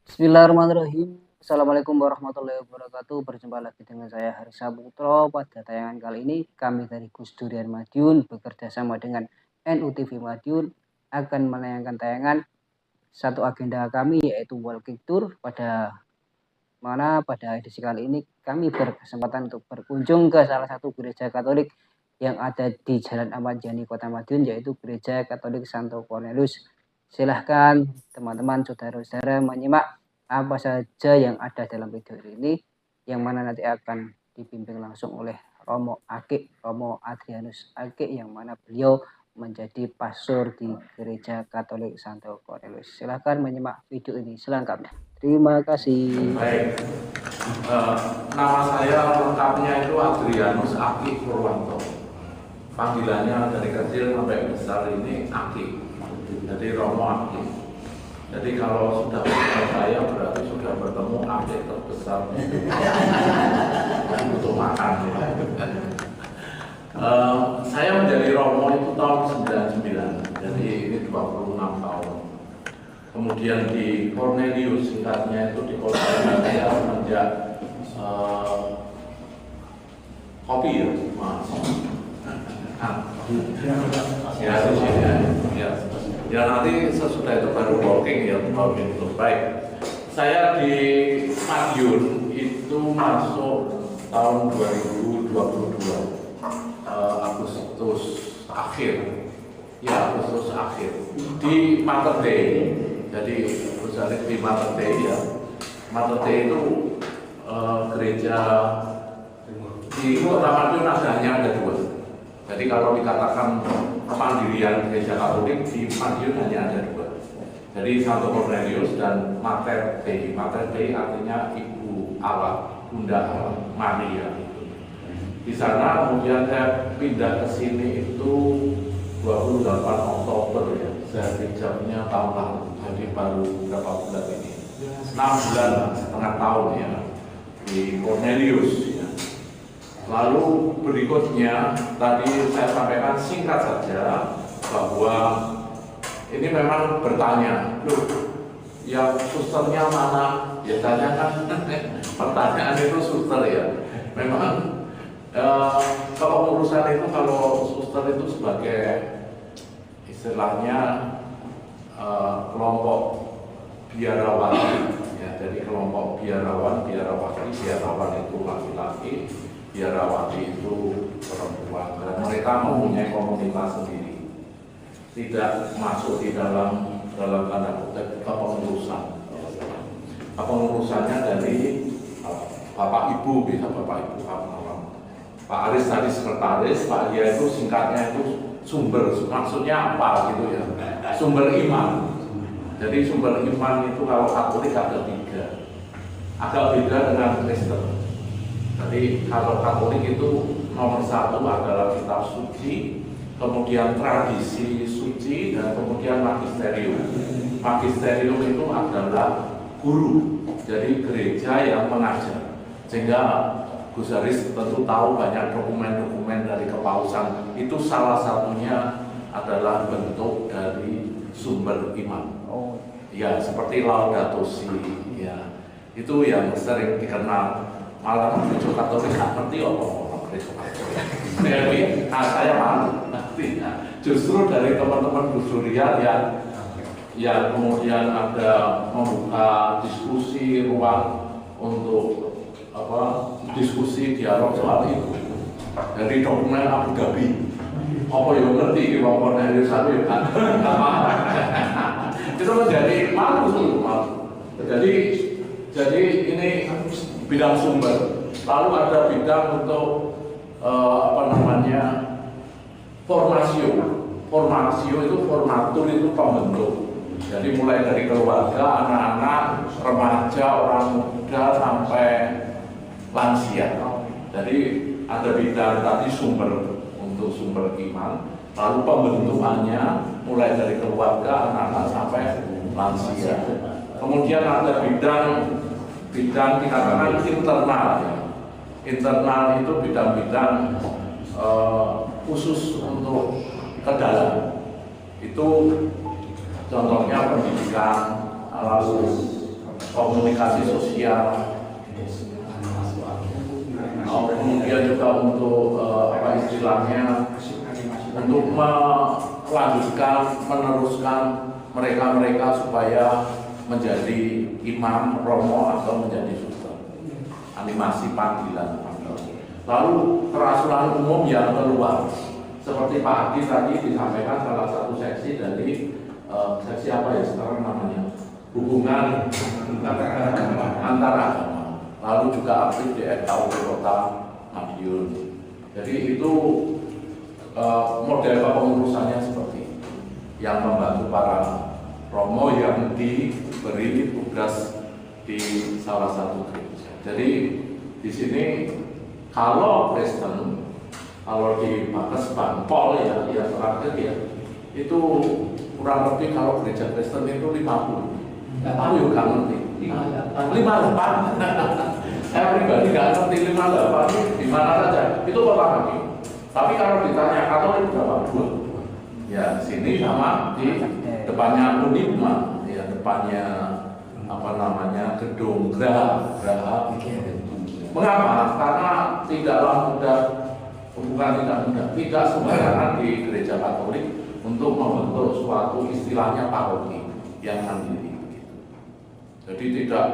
Bismillahirrahmanirrahim. Assalamualaikum warahmatullahi wabarakatuh. Berjumpa lagi dengan saya Haris Saputro. Pada tayangan kali ini kami dari Gus Durian Madiun bekerja sama dengan NUTV Madiun akan menayangkan tayangan satu agenda kami yaitu walking tour pada edisi kali ini kami berkesempatan untuk berkunjung ke salah satu gereja Katolik yang ada di Jalan Ahmad Yani Kota Madiun yaitu Gereja Katolik Santo Cornelius. Silahkan teman-teman saudara-saudara menyimak apa saja yang ada dalam video ini yang mana nanti akan dibimbing langsung oleh Romo Adrianus Ake yang mana beliau menjadi pastor di Gereja Katolik Santo Cornelius. Silahkan menyimak video ini selengkapnya. Terima kasih. Baik, nama saya lengkapnya itu Adrianus Aki Purwanto. Panggilannya dari kecil sampai besar ini Aki. Jadi Romo Aki. Jadi kalau sudah bersama saya berarti sudah bertemu Aki terbesar. Untuk makan. Saya menjadi Romo itu tahun 99. Jadi ini 26 tahun. Kemudian di Cornelius, singkatnya itu di Cornelius saya semenjak kopi ya, Mas. Ya nanti sesudah itu baru walking ya, walking itu baik. Saya di Madiun itu masuk tahun 2022 Agustus akhir. Ya, Agustus akhir di Mater Dei. Jadi Gusaris di Mater Dei ya. Mater Dei itu gereja di Kota Madiun ada dua. Jadi kalau dikatakan kemandirian gereja Katolik di Madiun hanya ada dua. Jadi Santo Cornelius dan Mater Dei. Mater Dei artinya Ibu Allah, Bunda Allah, Maria. Di sana kemudian saya pindah ke sini itu 28 Oktober ya, dari jamnya tahun lalu, jadi baru berapa bulan ini, 6 bulan setengah tahun ya di Cornelius ya. Lalu berikutnya tadi saya sampaikan singkat saja bahwa ini memang bertanya, loh yang susternya mana? Biasanya kan pertanyaan itu suster ya. Memang kepengurusan itu kalau suster itu sebagai istilahnya kelompok biarawati ya, jadi kelompok biarawati itu laki-laki, biarawati itu perempuan, dan mereka mempunyai komunitas sendiri, tidak masuk di dalam tanda kutip kepengurusan. Kepengurusannya dari Bapak Ibu, bisa Bapak Ibu Pak Aris tadi sekretaris, Pak Dia itu singkatnya itu sumber, maksudnya apa gitu ya, sumber iman. Jadi sumber iman itu kalau Katolik ada 3, agak beda dengan Kristen. Jadi kalau Katolik itu nomor 1 adalah kitab suci, kemudian tradisi suci, dan kemudian magisterium. Magisterium itu adalah guru, jadi gereja yang mengajar. Sehingga Gusaris tentu tahu banyak dokumen-dokumen dari kepausan, itu salah satunya adalah bentuk dari sumber iman. Ya, seperti Laudato Si, ya, itu yang sering dikenal. Malah gereja Katolik nggak ngerti apa gereja Katolik. Jadi, saya malu nanti. Justru dari teman-teman Gus Durian yang kemudian ada membuka diskusi, ruang untuk diskusi dialog soal itu dari dokumen Abu Dhabi. Apa yang ngerti Wong Cornelius satu ya kan? Itu menjadi malu. Jadi ini bidang sumber. Lalu ada bidang untuk formasio. Formasio itu formatur itu pembentuk. Jadi mulai dari keluarga, anak-anak, remaja, orang muda sampai lansia. Jadi ada bidang tadi sumber untuk sumber iman, lalu pembentukannya mulai dari keluarga, anak-anak sampai lansia. Kemudian ada bidang dikatakan internal ya. Internal itu bidang-bidang khusus untuk ke dalam. Itu contohnya pendidikan, lalu komunikasi sosial, kemudian juga untuk apa istilahnya, untuk melanjutkan, meneruskan mereka-mereka supaya menjadi imam, romo atau menjadi suster. Animasi panggilan. Lalu kerasulan umum yang keluar, seperti Pak Adi tadi disampaikan salah satu seksi dari seksi apa ya sekarang namanya, hubungan antar agama. Lalu juga aktif di FKUP Kota Madiun. Jadi itu model kepengurusannya seperti itu, yang membantu para romo yang diberi tugas di salah satu gereja. Jadi di sini kalau Kristen, kalau di Bakas Banpol ya terakhir ya, itu kurang lebih kalau gereja Kristen itu 50. Aku juga ngerti. 58. Saya pribadi nggak ngerti 58 itu di mana saja. Itu kota kami. Tapi kalau ditanya Katolik berapa? 2. Ya sini sama di depannya Unima, ya depannya apa namanya gedung Graha. Mengapa? Karena tidaklah mudah, bukan tidak mudah, tidak sembarangan di gereja Katolik untuk membentuk suatu istilahnya paroki yang mandiri. Jadi tidak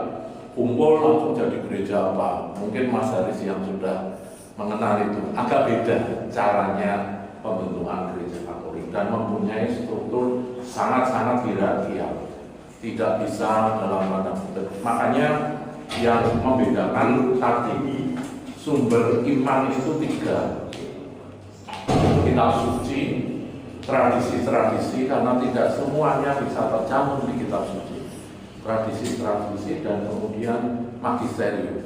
kumpul langsung jadi gereja apa. Mungkin Mas Haris yang sudah mengenal itu agak beda caranya pembentukan gereja Katolik dan mempunyai struktur sangat-sangat hierarkial. Tidak bisa dalam tanda kutip. Makanya yang membedakan tadi sumber iman itu 3. Kitab suci, tradisi-tradisi, karena tidak semuanya bisa tercampur di kitab suci. Tradisi-tradisi dan kemudian magisterium.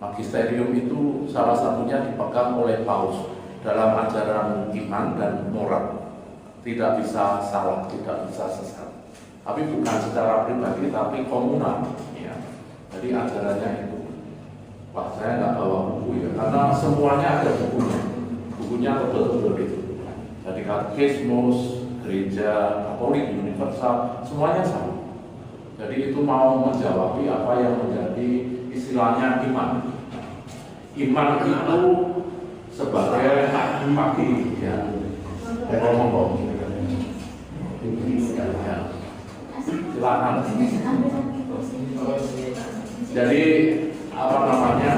Magisterium itu salah satunya dipegang oleh Paus dalam ajaran iman dan moral. Tidak bisa salah, tidak bisa sesat. Tapi bukan secara pribadi, tapi komunal. Ya. Jadi ajarannya itu. Wah, saya nggak bawa buku ya, karena semuanya ada bukunya. Bukunya tebel-tebel itu. Jadi katekismus, gereja, Katolik, universal, semuanya sama. Jadi itu mau menjawab apa yang menjadi istilahnya iman. Iman itu sebagai kaki ya. Ngomong-ngomong. Ya. Silakan. Jadi apa namanya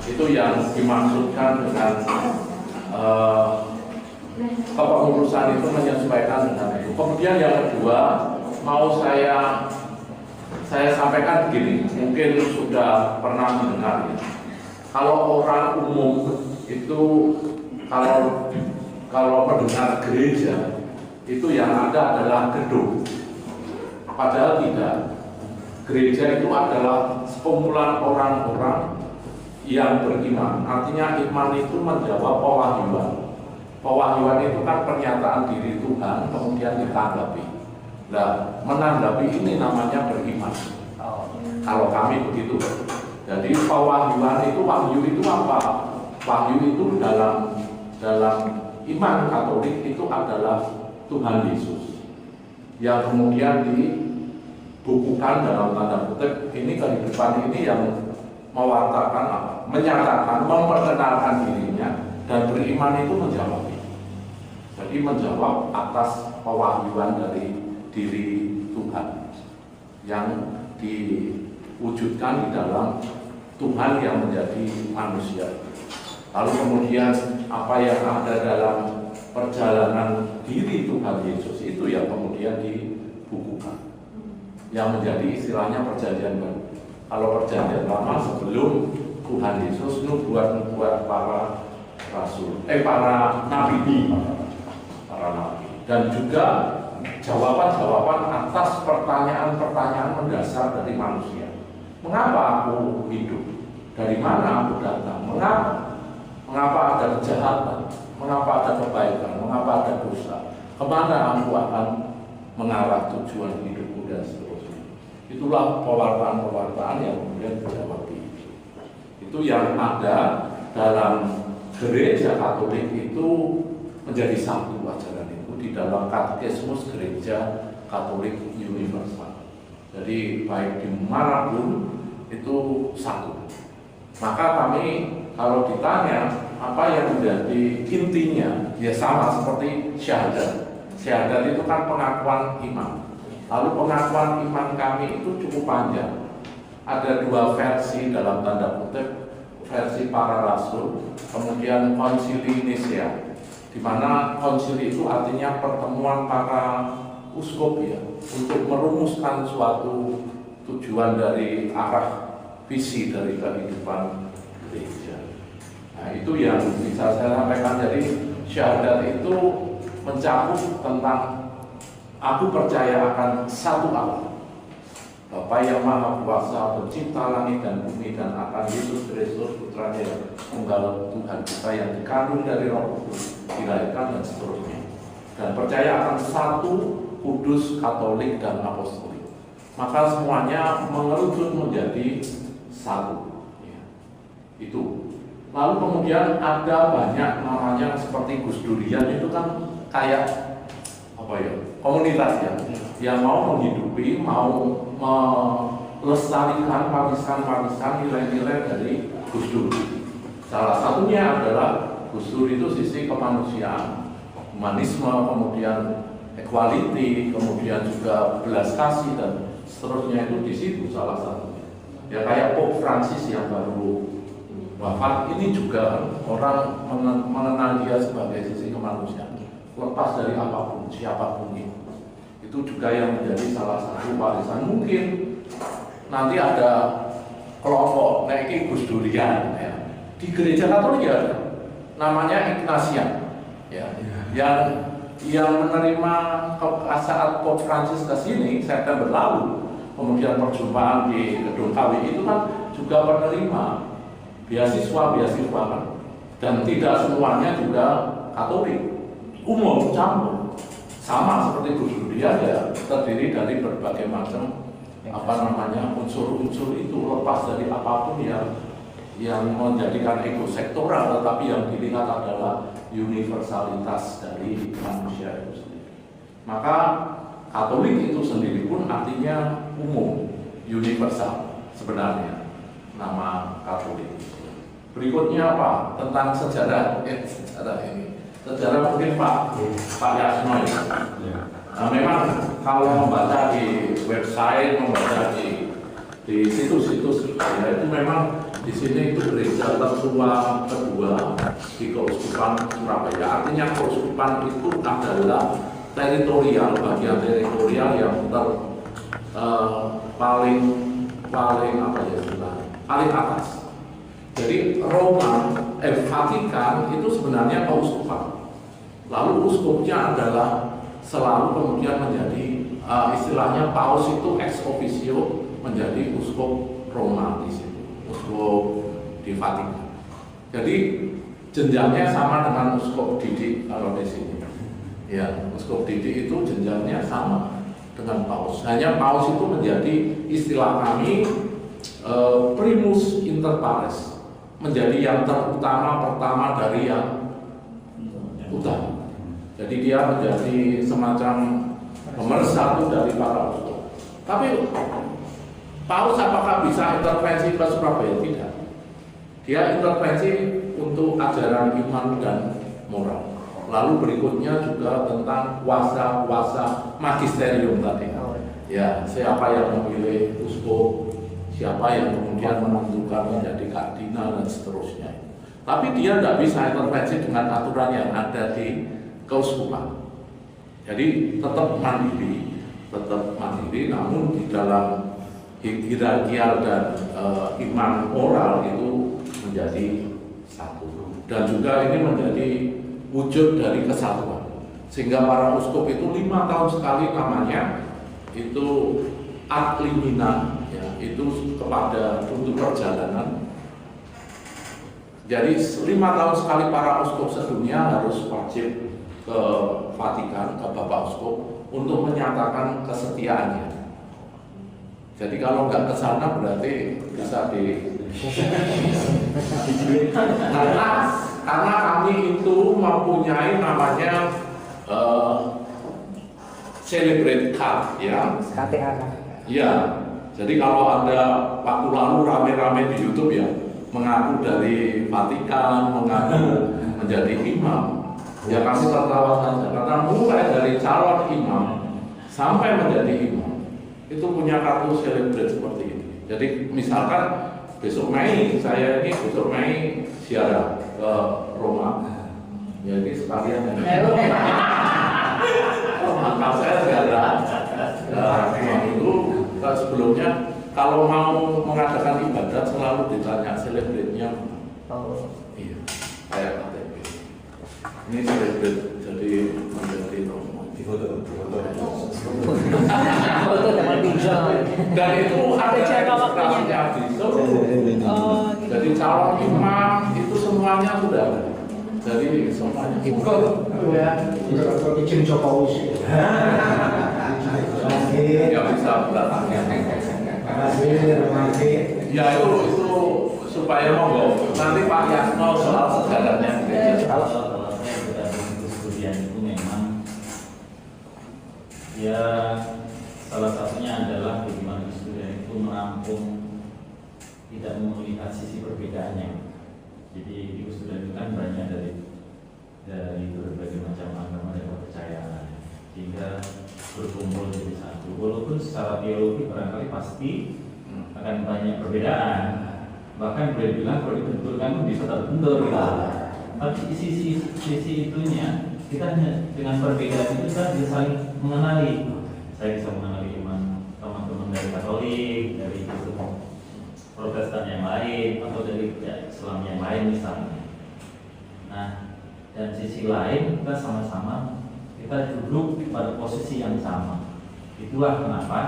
itu yang dimaksudkan dengan kepengurusan itu menyesuaikan dengan itu. Kemudian yang kedua mau saya sampaikan begini, mungkin sudah pernah mendengar ya. Kalau orang umum itu kalau mendengar gereja itu yang ada adalah gedung. Padahal tidak. Gereja itu adalah sekumpulan orang-orang yang beriman. Artinya iman itu menjawab pewahyuan. Pewahyuan itu kan pernyataan diri Tuhan kemudian ditanggapi. Nah, menanggapi ini namanya beriman. Kalau kami begitu. Jadi pewahyuan itu, wahyu itu apa? Wahyu itu dalam iman Katolik itu adalah Tuhan Yesus yang kemudian dibukukan dalam tanda kutip ini kehidupan ini yang mewartakan apa? Menyatakan, memperkenalkan dirinya dan beriman itu menjawab. Jadi menjawab atas pewahyuan dari diri Tuhan yang diwujudkan di dalam Tuhan yang menjadi manusia. Lalu kemudian apa yang ada dalam perjalanan diri Tuhan Yesus itu yang kemudian dibukukan, yang menjadi istilahnya perjanjian baru. Kalau perjanjian lama sebelum Tuhan Yesus nubuat para rasul, para nabi, dan juga jawaban-jawaban atas pertanyaan-pertanyaan mendasar dari manusia. Mengapa aku hidup? Dari mana aku datang? Mengapa ada kejahatan? Mengapa ada kebaikan? Mengapa ada dosa? Kemana aku akan mengarah tujuan hidupku dan seterusnya? Itulah pewartaan-pewartaan yang kemudian dijawab. Itu yang ada dalam gereja Katolik itu menjadi satu ajaran itu di dalam katekismus gereja Katolik universal. Jadi baik di manapun itu satu. Maka kami kalau ditanya apa yang menjadi intinya, ya sama seperti syahadat. Syahadat itu kan pengakuan iman. Lalu pengakuan iman kami itu cukup panjang. Ada dua versi dalam tanda kutip, versi para rasul, kemudian konsili Nicea, di mana konsili itu artinya pertemuan para uskup ya, untuk merumuskan suatu tujuan dari arah visi dari kehidupan gereja. Nah itu yang bisa saya sampaikan. Jadi syahadat itu mencakup tentang aku percaya akan satu Allah, Bapa yang Maha Kuasa, pencipta langit dan bumi, dan akan Yesus Kristus putranya yang tunggal Tuhan kita yang dikandung dari Roh Kudus, dilahirkan dan seterusnya. Dan percaya akan satu kudus, katolik, dan apostolik. Maka semuanya mengerucut menjadi satu. Ya. Itu. Lalu kemudian ada banyak namanya seperti Gus Durian, itu kan kayak apa ya, komunitas ya, yang mau menghidupi, mau melestarikan warisan-warisan nilai-nilai dari Gus Dur. Salah satunya adalah Gus Dur itu sisi kemanusiaan, humanisme, kemudian equality, kemudian juga belas kasih dan seterusnya, itu di situ salah satunya. Ya kayak Pope Francis yang baru wafat ini juga orang mengenal dia sebagai sisi kemanusiaan, lepas dari apapun, siapapun itu juga yang menjadi salah satu warisan. Mungkin nanti ada kelompok naik Gus Durian ya. Di gereja Katolik ya, namanya Ignatian ya, yang menerima saat Pope Francis ke sini September lalu, kemudian perjumpaan di Gedung KW itu kan juga penerima beasiswa kan, dan tidak semuanya juga Katolik, umum campur, sama seperti Gus Durian ya, terdiri dari berbagai macam unsur-unsur itu, lepas dari apapun yang menjadikan ego sektoral, tetapi yang dilihat adalah universalitas dari manusia itu sendiri. Maka Katolik itu sendiri pun artinya umum, universal sebenarnya nama Katolik. Berikutnya apa? Tentang sejarah ini. Sejarah mungkin Pak Yasno ya. Nah, memang kalau membaca di website, membaca di situs-situs ya, itu memang di sini itu gereja tertua kedua di Keuskupan Surabaya. Artinya keuskupan itu adalah teritorial, bagian teritorial yang paling atas. Jadi Vatikan itu sebenarnya keuskupan. Lalu uskupnya adalah selalu kemudian menjadi istilahnya paus itu ex officio menjadi uskup Roma di situ, uskup di Vatikan. Jadi jenjangnya sama dengan uskup didik kalau di sini. Ya, uskup didik itu jenjangnya sama dengan paus. Hanya paus itu menjadi istilah kami primus inter pares, menjadi yang terutama pertama dari yang utama. Jadi dia menjadi semacam pemersatu dari para uskup. Tapi paus apakah bisa intervensi ke Surabaya? Tidak. Dia intervensi untuk ajaran iman dan moral. Lalu berikutnya juga tentang kuasa magisterium tadi. Ya, siapa yang memilih uskup, siapa yang kemudian menentukan menjadi kardinal dan seterusnya. Tapi dia tidak bisa intervensi dengan aturan yang ada di keuskupan. Jadi tetap mandiri, namun di dalam hierarkial dan iman moral itu menjadi satu. Dan juga ini menjadi wujud dari kesatuan. Sehingga para uskup itu 5 tahun sekali namanya itu ad limina, ya, itu kepada untuk perjalanan. Jadi 5 tahun sekali para uskup sedunia harus wajib ke Vatikan, ke Bapak Uskup untuk menyatakan kesetiaannya. Jadi kalau nggak ke sana berarti bisa karena kami itu mempunyai namanya celebrate card ya. Iya, jadi kalau ada waktu lalu rame-rame di YouTube ya, mengaku dari Vatikan, mengaku menjadi imam, ya kasih tertawa saja. Karena mulai dari calon imam sampai menjadi imam, itu punya kartu celebrate seperti ini. Jadi misalkan besok Mei, saya ini besok Mei ziarah ke Roma, jadi sekalian maka saya ziarah itu sebelumnya kalau mau mengadakan ibadat selalu ditanya selebrate-nya. Iya, kayak KTP. Ini celebrate jadi menjadi Romo. Foto dapat bisa. Dan itu ada registrasinya di seluruh. Jadi calon imam itu semuanya sudah ada. Jadi semuanya. Izin Jokowi. Ya bisa belakangnya. Ya itu supaya monggo nanti Pak Yasno soal sejarahnya. Kalau saya berada di Kusdurian itu memang ya salah satunya adalah bagaimana Kusdurian itu menampung, tidak melihat sisi perbedaannya. Jadi di Kusdurian itu kan banyak dari berbagai macam agama dan kepercayaan, sehingga berkumpul jadi satu. Walaupun secara teologi barangkali pasti akan banyak perbedaan, bahkan boleh bilang kalau dibenturkan bisa terbentur gitu. Tapi sisi itunya kita hanya dengan perbedaan itu kita bisa saling mengenali. Saya bisa mengenali iman teman-teman dari Katolik, dari Protestan yang lain, atau dari Islam yang lain misalnya. Nah, dan sisi lain kita sama-sama kita duduk pada posisi yang sama. Itulah kenapa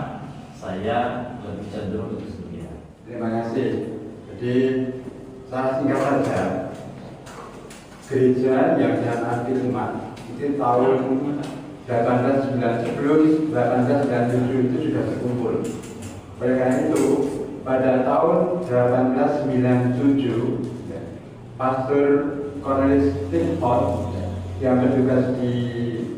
saya lebih cenderung untuk studi. Terima kasih. Jadi saya singkat saja. Gereja yang saya Firman itu tahun 1890 sebelum 1897 itu sudah berkumpul. Oleh karena itu pada tahun 1897 Pastor Cornelis Tinford yang bertugas di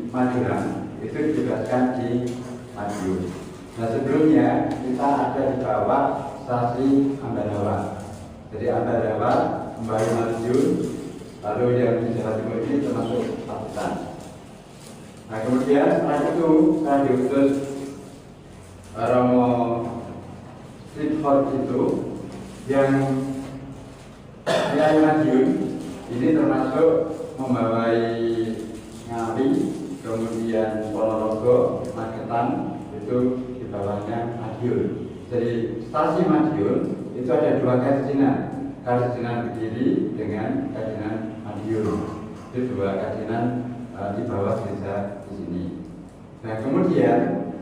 Magelang itu ditugaskan di Madiun. Nah sebelumnya kita ada di bawah stasi Ambarawa. Jadi Ambarawa kembali Madiun, lalu yang di Jawa Timur ini termasuk Pacitan. Nah kemudian setelah itu saya diutus Romo Clifford itu yang Madiun ini termasuk membawai Ngawi, kemudian Ponorogo, Magetan itu di bawahnya Madiun. Jadi stasi Madiun itu ada dua kasinan, kasinan Kediri dengan kasinan Madiun. Itu dua kasinan di bawah gereja di sini. Nah kemudian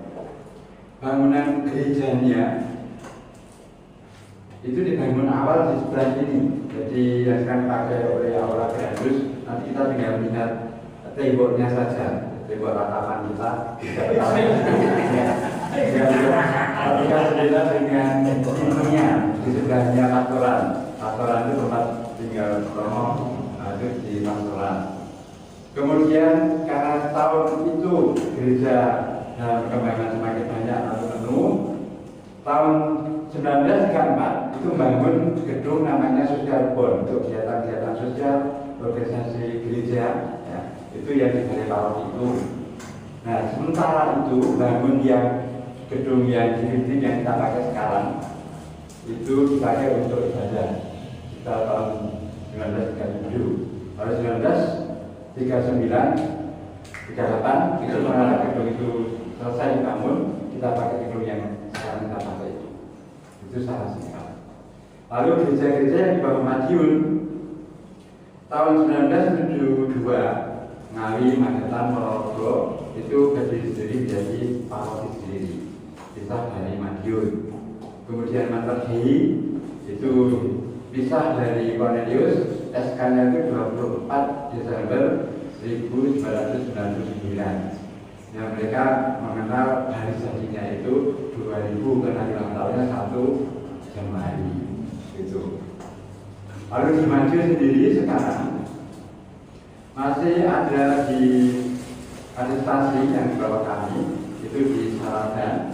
bangunan gerejanya itu dibangun awal di sebelah ini. Jadi yang sekarang dipakai oleh Aula Grandus, nanti kita tinggal melihat temboknya saja, tembok ratapan kita ketika berbeda dengan pintunya di sebelahnya pastoran. Pastoran itu tempat tinggal Romo, itu di pastoran. Kemudian karena tahun itu gereja dalam perkembangan semakin banyak atau penuh, tahun 1934 itu membangun gedung namanya Social Bond untuk kegiatan-kegiatan sosial organisasi gereja, ya, itu yang dibangun paroki itu. Nah sementara itu bangun yang gedung yang dinding yang kita pakai sekarang itu dipakai untuk ibadah kita tahun 1937. Tahun 1939 38 itu setelah gedung itu selesai dibangun, kita pakai gedung yang sekarang kita pakai itu salah singkat. Lalu gereja-gereja yang dibangun Madiun tahun 1972 Ngawi, Magetan, Ponorogo itu berdiri sendiri menjadi paroki sendiri, pisah dari Madiun. Kemudian Materhei itu pisah dari Cornelius, SK-nya itu 24 Desember 1999. Yang mereka mengenal hari jadinya itu 2000 karena ulang tahunnya 1 Januari itu. Lalu di Madiun sendiri sekarang masih ada di stasi yang di bawah kami itu di Saradan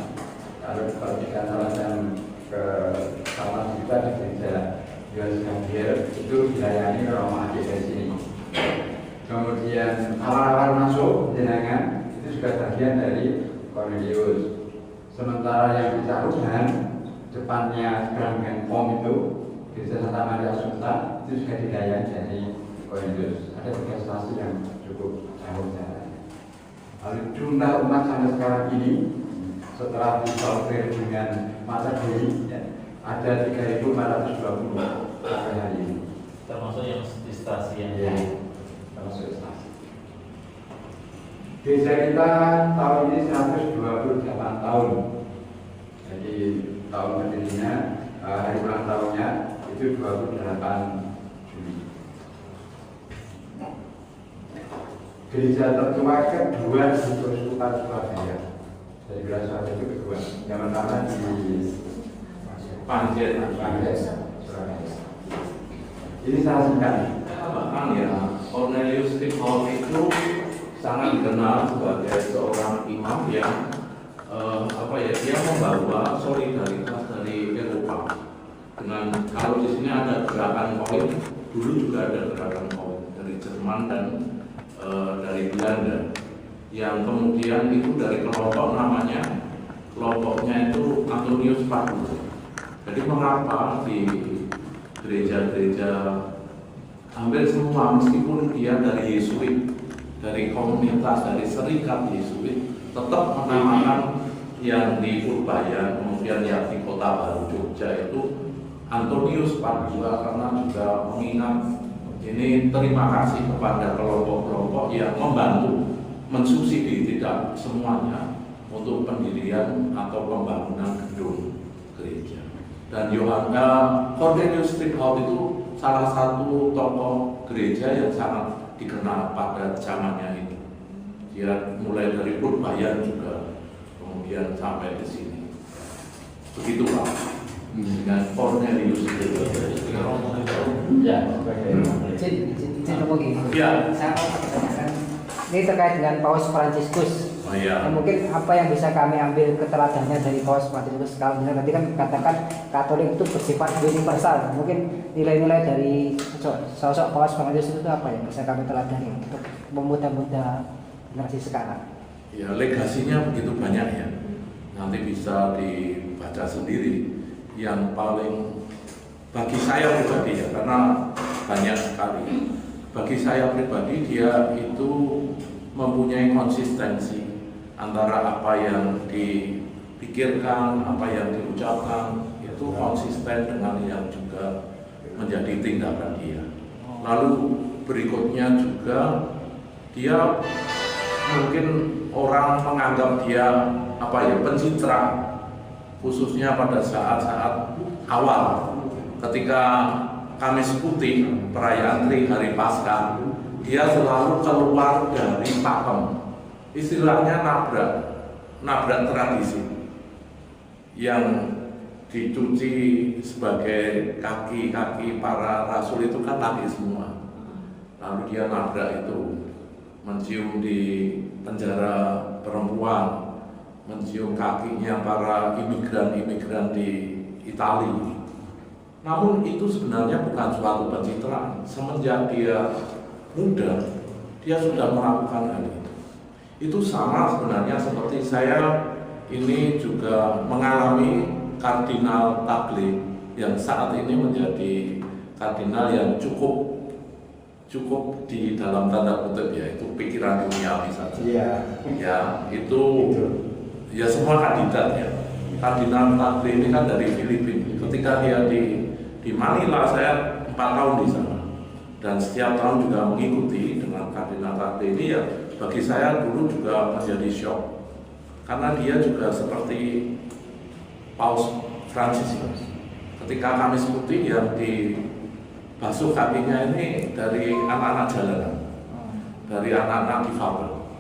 Kalau diperhatikan alasan ke sama kita di gereja Yohanes Gabriel itu dilayani Romo Adik dari sini. Kemudian awal-awal masuk jenengan itu sudah bagian dari Cornelius. Sementara yang di Caruban depannya Grand Pom itu Gereja Santa Maria Assunta itu juga dilayani dari Cornelius. Ada 3 stasiun yang cukup jauh jaraknya. Lalu jumlah umat sampai sekarang ini setelah disortir dengan masa Dewi ya, ada 3.420 sampai hari ini. Termasuk yang di stasiun Ya, termasuk stasiun. Gereja kita tahun ini 128 tahun. Jadi tahun berdirinya, hari ulang tahunnya itu 28 Juli. Gereja tertua kedua di Keuskupan Surabaya. Dari Gereja itu kedua. Yang pertama di Panjet. Surabaya. Ini sangat singkat. Bahkan ya Cornelius Steenholt itu sangat dikenal sebagai seorang imam yang dia membawa solidaritas dari Eropa. Dengan kalau di sini ada gerakan koin, dulu juga ada gerakan koin dari Jerman dan dari Belanda, yang kemudian itu dari kelompok kelompoknya itu Antonius Pagus. Jadi mengapa di gereja-gereja hampir semua, meskipun dia dari Yesuit, dari komunitas, dari serikat Yesuit, tetap menamakan yang di Purbaya, kemudian yang di Kota Baru Jogja itu Antonius Padua, karena juga mengingat ini terima kasih kepada kelompok-kelompok yang membantu mensubsidi tidak semuanya untuk pendirian atau pembangunan gedung gereja. Dan Cornelius Steenholt itu salah satu tokoh gereja yang sangat dikenal pada zamannya itu. Dia mulai dari Purbaya juga, kemudian sampai di sini. Begitu Pak. Dengan Cornelius Steenholt. Ya, Izin ngomong gini. Ya. Saya mau pertanyakan, ini terkait dengan Paus Fransiskus. Oh iya. Mungkin apa yang bisa kami ambil keteladannya dari Paus Fransiskus? Kalau benar tadi kan katakan Katolik itu bersifat universal. Mungkin nilai-nilai dari sosok Paus Fransiskus itu apa yang bisa kami teladani untuk pemuda-muda generasi sekarang? Ya, legasinya begitu banyak ya. Nanti bisa dibaca sendiri. Yang paling bagi saya pribadi ya, karena banyak sekali. Bagi saya pribadi dia itu mempunyai konsistensi antara apa yang dipikirkan, apa yang diucapkan, itu konsisten dengan yang juga menjadi tindakan dia. Lalu berikutnya juga dia mungkin orang menganggap dia pencitraan, khususnya pada saat-saat awal ketika Kamis Putih, perayaan Hari Paskah, dia selalu keluar dari pakem, istilahnya nabrak tradisi yang dicuci sebagai kaki-kaki para rasul itu kan laki semua. Lalu dia nabrak itu, mencium di penjara perempuan, mencium kakinya para imigran-imigran di Italia. Namun itu sebenarnya bukan suatu pencitraan. Semenjak dia muda, dia sudah melakukan hal itu. Itu sama sebenarnya seperti saya ini juga mengalami Kardinal Tagle yang saat ini menjadi kardinal yang cukup di dalam tanda kutip ya, itu pikiran duniawi saja. Iya. Ya, itu ya semua kandidat ya. Kardinal Tagle ini kan dari Filipina. Ketika dia di Manila, saya 4 tahun di sana dan setiap tahun juga mengikuti dengan Kardinal Tagle ini. Ya bagi saya dulu juga menjadi shock karena dia juga seperti Paus Fransiskus. Ketika Kamis Putih yang dibasuh kakinya ini dari anak-anak jalanan, dari anak-anak difabel,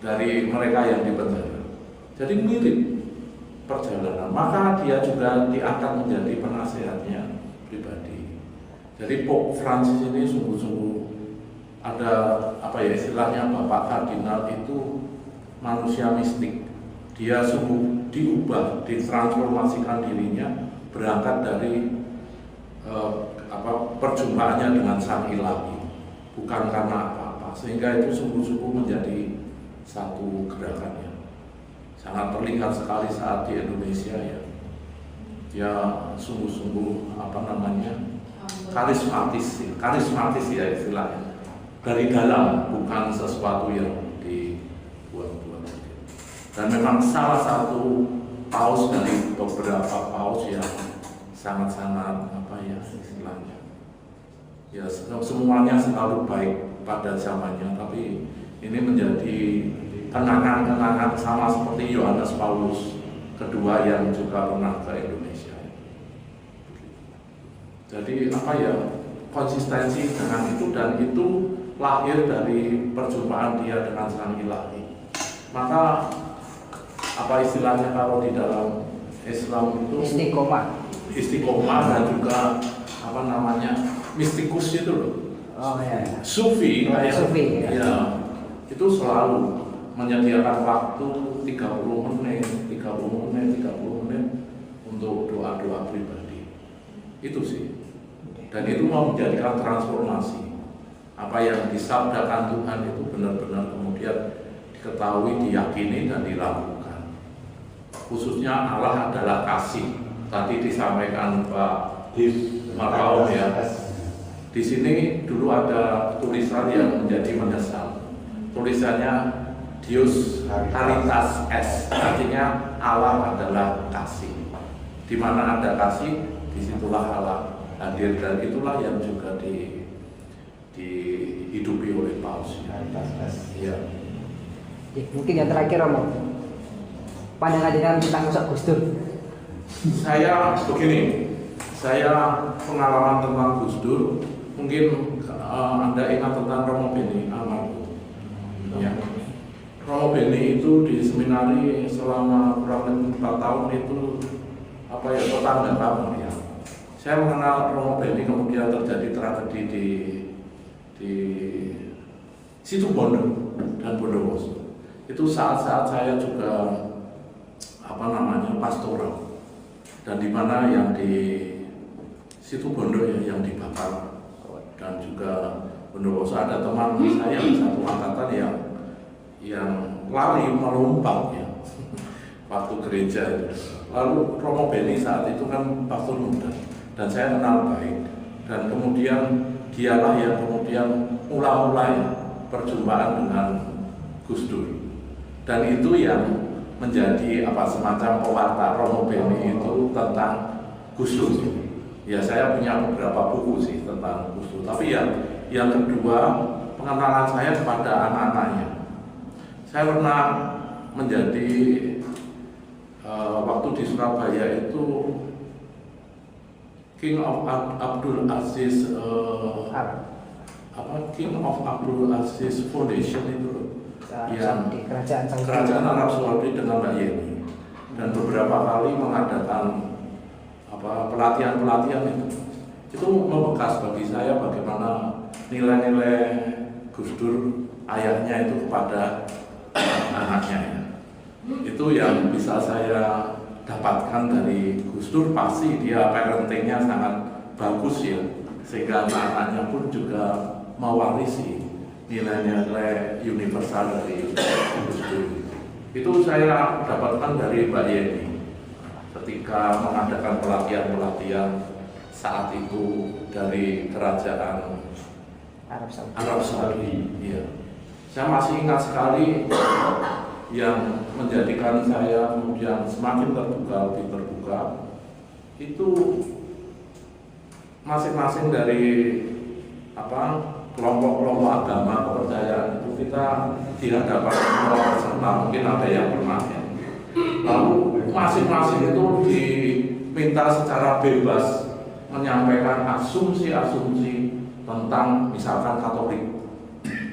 dari mereka yang di penjara. Jadi mirip perjalanan. Maka dia juga diangkat menjadi penasehatnya pribadi. Jadi Pope Francis ini sungguh-sungguh ada istilahnya Bapak Kardinal itu manusia mistik. Dia sungguh diubah, ditransformasikan dirinya berangkat dari perjumpaannya dengan Sang Ilahi, bukan karena apa-apa, sehingga itu sungguh-sungguh menjadi satu gerakan yang sangat terlihat sekali saat di Indonesia ya sungguh-sungguh karismatis ya istilahnya, dari dalam, bukan sesuatu yang dibuat-buat. Dan memang salah satu paus dari beberapa paus yang sangat-sangat istilahnya ya semuanya selalu baik pada zamannya, tapi ini menjadi kenangan-kenangan sama seperti Yohanes Paulus kedua yang juga pernah ke Indonesia. Jadi konsistensi dengan itu, dan itu lahir dari perjumpaan dia dengan Sang Ilahi. Maka istilahnya kalau di dalam Islam itu istiqomah dan juga mistikus itu loh. Sufi ya, itu selalu menyediakan waktu 30 menit untuk doa-doa pribadi. Itu sih. Dan itu mau menjadikan transformasi. Apa yang disabdakan Tuhan itu benar-benar kemudian diketahui, diyakini dan dilakukan. Khususnya Allah adalah kasih. Tadi disampaikan Pak Marpaun ya. Di sini dulu ada tulisan yang menjadi mendasar. Tulisannya Deus Caritas Est, artinya Allah adalah kasih. Di mana ada kasih, disitulah Allah hadir, dan itulah yang juga dihidupi oleh Paus. Ya. Mungkin yang terakhir Romo, pandangan dengan tentang sosok Gus Dur. Saya begini, saya pengalaman tentang Gus Dur, mungkin Anda ingat tentang Romo Beni almarhum. Ya. Romo Beni itu di seminari selama kurang lebih 4 tahun itu tetangga kami ya. Saya mengenal Romo Beni, kemudian terjadi tragedi di Situbondo dan Bondowoso. Itu saat-saat saya juga pastoral. Dan di mana yang di Situbondo yang dibakar, dan juga Bondowoso ada teman saya satu angkatan yang lari melompat ya waktu gereja itu. Lalu Romo Beni saat itu kan pastor muda dan saya kenal baik, dan kemudian dialah yang kemudian mulai perjumpaan dengan Gus Dur, dan itu yang menjadi semacam pewarta Romo Beni itu tentang Gus Dur. Ya, saya punya beberapa buku sih tentang Gus Dur. Tapi yang kedua, pengenalan saya kepada anak-anaknya. Saya pernah menjadi waktu di Surabaya itu King of Abdul Aziz King of Abdul Aziz Foundation itu yang kerajaan Arab Saudi dengan Mbak Yeni, dan beberapa kali mengadakan pelatihan itu membekas bagi saya bagaimana nilai-nilai Gus Dur ayahnya itu kepada anaknya ya. Itu yang bisa saya dapatkan dari Gus Dur. Pasti dia parentingnya sangat bagus ya, sehingga anak-anaknya pun juga mewarisi nilai-nilai universal dari Gus Dur. Itu saya dapatkan dari Mbak Yeni ketika mengadakan pelatihan-pelatihan saat itu dari kerajaan Arab Saudi. Ya. Saya masih ingat sekali yang menjadikan saya kemudian semakin lebih terbuka itu masing-masing dari kelompok-kelompok agama kepercayaan itu kita tidak dapat serta mungkin ada yang pernah ya. Lalu masing-masing itu diminta secara bebas menyampaikan asumsi-asumsi tentang misalkan Katolik.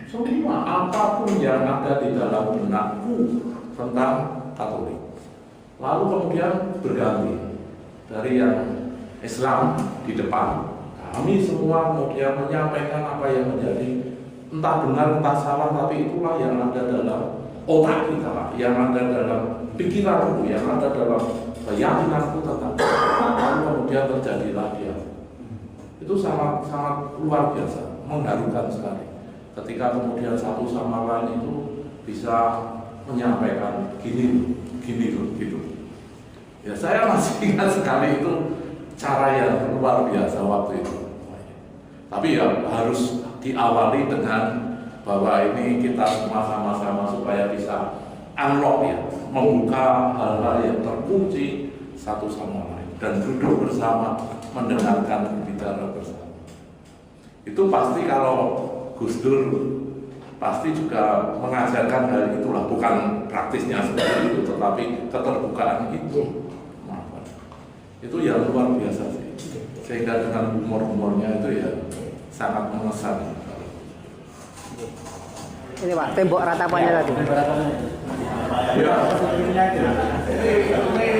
Semua apapun yang ada di dalam benakku tentang Katolik. Lalu kemudian berganti dari yang Islam di depan, kami semua kemudian menyampaikan apa yang menjadi entah benar entah salah, tapi itulah yang ada dalam otak kita, yang ada dalam pikiranku yang ada dalam keyakinanku tentang lalu kemudian terjadilah dia. Itu sangat luar biasa, mengharukan sekali. Ketika kemudian satu sama lain itu bisa menyampaikan gini gitu. Ya saya masih ingat sekali itu cara yang luar biasa waktu itu. Tapi ya harus diawali dengan bahwa ini kita semua sama-sama supaya bisa unlock ya, membuka hal-hal yang terkunci satu sama lain dan duduk bersama mendengarkan berbicara bersama. Itu pasti kalau Gus Dur pasti juga mengajarkan hal itulah, bukan praktisnya seperti itu, tetapi keterbukaan itu. Itu yang luar biasa sih. Sehingga dengan humor-humornya itu ya sangat mengesan. Ini Pak, tembok ratapannya tadi. Ya, ini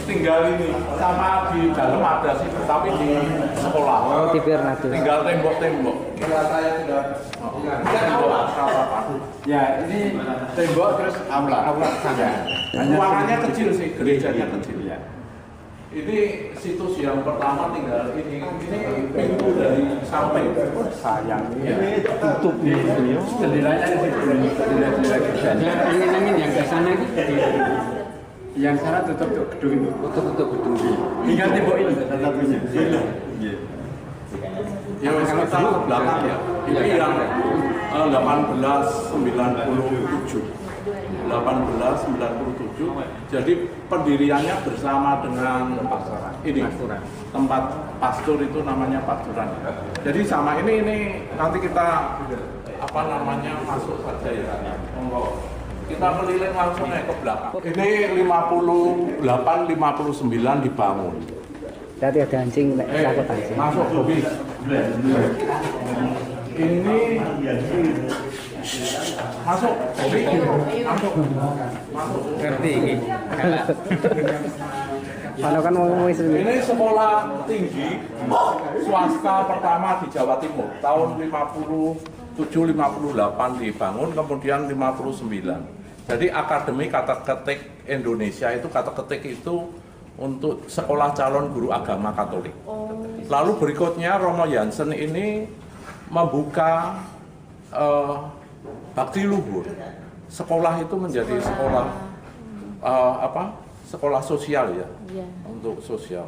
tinggal ini sama di dalam ada sih, tapi di sekolah. Oh, di Bernado. Tinggal tembok-tembok. Saya sudah tembok ratapan. Ya, ini tembok terus aula saja. Ruangannya kecil sih, gerejanya kecil. Ya. Ini situs yang pertama tinggal ini pintu dari samping. Sayang Ya. ini tutup nih. Jendelanya di situ. Jendela gereja. Yang ke sana Yang sana tutup gedung itu. tutup gedung. Tinggal tembok ini satu-satunya. Ya, kita ke belakang ya. Ini yang 1897. Jadi pendiriannya bersama dengan ini tempat pastur itu namanya pasturan. Jadi sama ini nanti kita masuk saja ya. Kita keliling langsung ke belakang. Ini 58-59 dibangun. Tadi ada anjing, takut anjing. Masuk Bobi. Ini masuk Bobi. Masuk. Ngerti ini. Kalau kan ngomong Ini sekolah tinggi swasta pertama di Jawa Timur tahun 57-58 dibangun, kemudian 59. Jadi Akademi Kata Ketik Indonesia itu kata ketik itu untuk sekolah calon guru agama Katolik. Lalu berikutnya Romo Jansen ini membuka bakti luhur. Sekolah itu menjadi sekolah sekolah sosial ya, untuk sosial.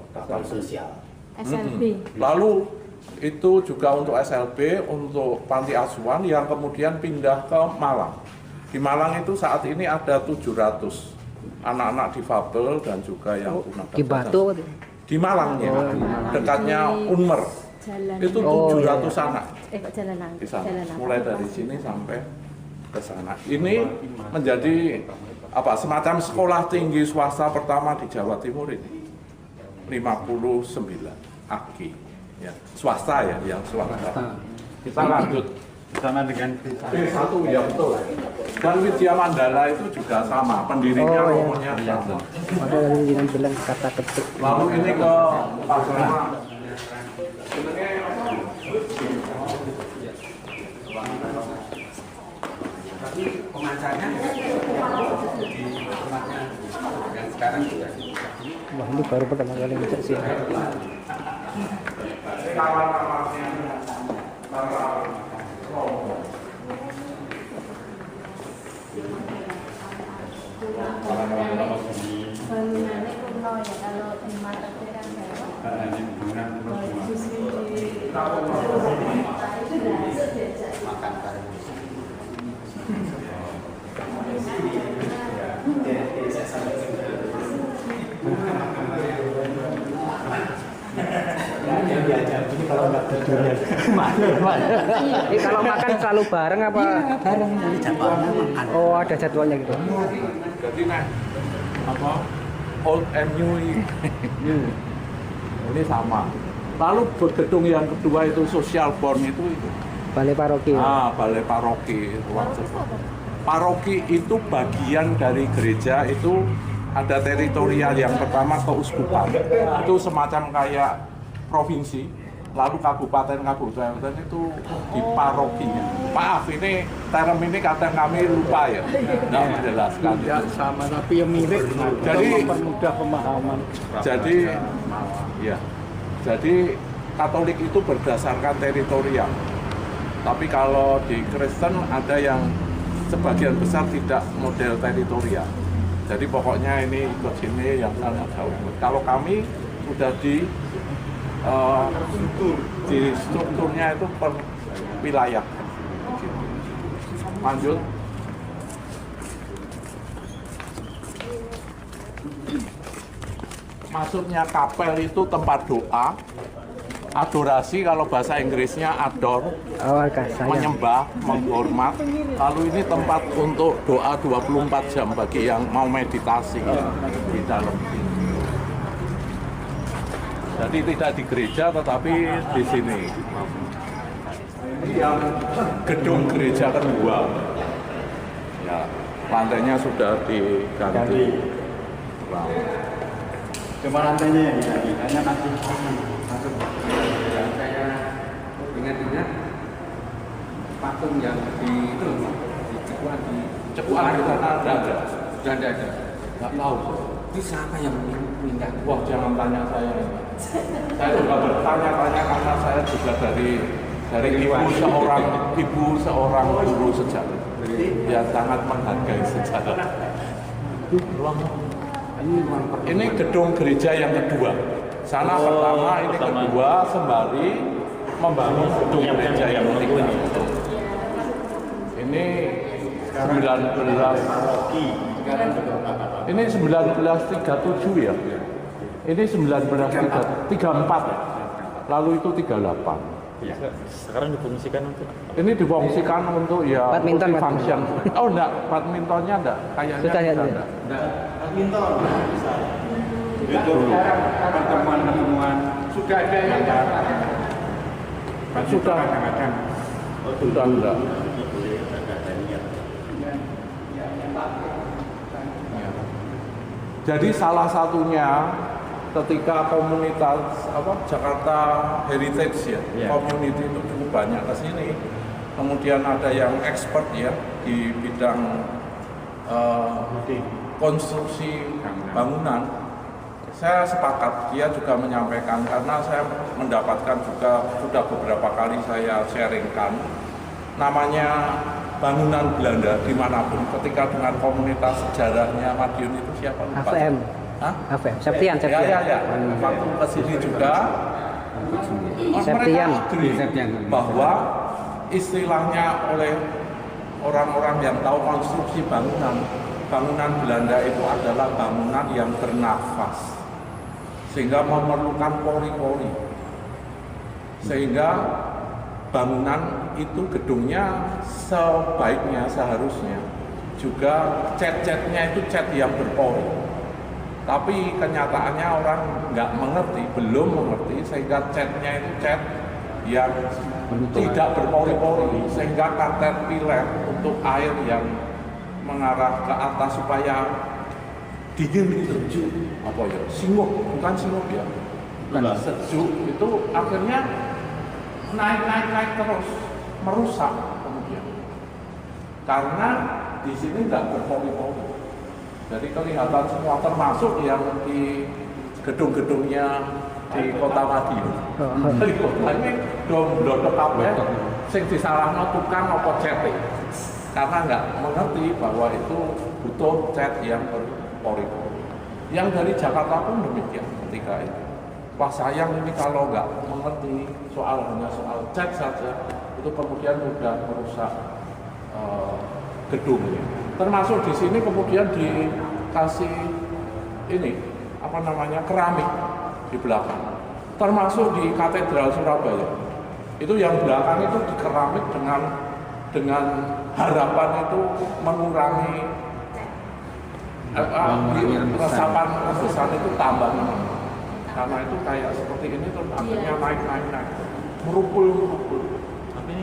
SLB. Lalu itu juga untuk SLB, untuk panti asuhan yang kemudian pindah ke Malang. Di Malang itu saat ini ada 700 anak-anak difabel dan juga yang tunagrahita. di Batu. Di Malangnya, dekatnya Unmer. Itu 700 anak Kok jalan lang? di sana. Jalan apa? Mulai dari sini sampai ke sana. Ini menjadi semacam sekolah tinggi swasta pertama di Jawa Timur ini. 59 AKI. Ya, swasta ya, yang swasta. Kita lanjut. Sama dengan B1 ya betul. Dan Widya Mandala itu juga sama, pendirinya romonya sama. Ada lagi yang bilang kata ketik. Lalu ini ke Pasrama. sekarang juga. Wah, ini baru pertama kali ngecek sih. Bangunannya kuno ya, kalau di mata kan Ini kalau makan selalu bareng apa? Bareng dari jadwalnya makan. Oh, ada jadwalnya gitu. Jadi old and new ini sama. Lalu gedung yang kedua itu social born itu. Balai paroki. Balai paroki, ruang serba. Paroki itu bagian dari gereja, itu ada teritorial. Yang pertama keuskupan, itu semacam kayak provinsi. lalu kabupaten itu di parokinya. Maaf, ini term ini kadang kami lupa ya, tidak menjelaskan. Tidak sama, tapi yang mirip. Jadi mempermudah pemahaman. Jadi Katolik itu berdasarkan teritorial. Tapi kalau di Kristen ada yang sebagian besar tidak model teritorial. Jadi pokoknya ini ikut sini yang sana jauh. Kalau kami sudah di strukturnya itu per wilayah. Lanjut. Maksudnya kapel itu tempat doa, adorasi kalau bahasa Inggrisnya ador, menyembah, menghormat. Lalu ini tempat untuk doa 24 jam bagi yang mau meditasi di dalam sini. Jadi tidak di gereja tetapi di sini. Ini yang gedung gereja kedua. Ya, lantainya sudah diganti. Wow. Cuma lantainya yang diganti, hanya masih masuk. Saya ingat-ingat patung yang di itu di Cepuan di sana ada. sudah ada. Nggak tahu. Ini siapa yang pindah? Wah, jangan tanya saya. Saya juga bertanya-tanya karena saya juga dari ibu seorang guru sejarah yang sangat menghargai sejarah. Ini gedung gereja yang kedua. Sana pertama, ini kedua, sembari membangun gedung gereja yang ketiga. Ini 1937 ya. Ini 1934. Lalu itu 38. Ya. Sekarang difungsikan untuk Ini difungsikan untuk ya Badminton, function. Oh enggak, badmintonnya enggak. Kayaknya Sudah ya, enggak. Badminton. Itu pertemuan-pertemuan sudah ada yang Sudah kadang-kadang. Sudah enggak. Jadi salah satunya ketika komunitas Jakarta Heritage ya, community itu cukup banyak ke sini. Kemudian ada yang expert ya di bidang konstruksi bangunan. Saya sepakat, dia juga menyampaikan karena saya mendapatkan juga sudah beberapa kali saya sharingkan namanya bangunan Belanda dimanapun ketika dengan komunitas sejarahnya Madiun itu siapa lupa? AVM. Hah? AVM. Septian. Ya. Waktu ke sini juga Septian. mereka agree bahwa istilahnya oleh orang-orang yang tahu konstruksi bangunan Belanda itu adalah bangunan yang bernafas sehingga memerlukan pori-pori, sehingga bangunan itu gedungnya sebaiknya seharusnya juga cat-catnya itu cat yang berpori. Tapi kenyataannya orang nggak mengerti, belum mengerti, sehingga catnya itu cat yang tidak berpori-pori, sehingga karet pilar untuk air yang mengarah ke atas supaya dingin sejuk, singup, bukan singup ya, sejuk itu akhirnya naik terus, merusak kemudian karena di sini nggak berpori-pori. Jadi kelihatan semua, termasuk yang di gedung-gedungnya di Kota Madiun. Di kota ini dom-dom kabeh sing disalahno tukang apa cetek. Karena nggak mengerti bahwa itu butuh cat yang berpori-pori. Yang dari Jakarta pun demikian ketika itu. Wah, sayang ini kalau nggak mengerti hanya soal cat saja, itu kemudian mudah merusak gedung ini. Termasuk di sini kemudian dikasih keramik di belakang. Termasuk di Katedral Surabaya. Itu yang belakang itu di keramik dengan harapan itu mengurangi resapan itu tambah. Karena itu kayak seperti ini terus akhirnya naik merupul. Tapi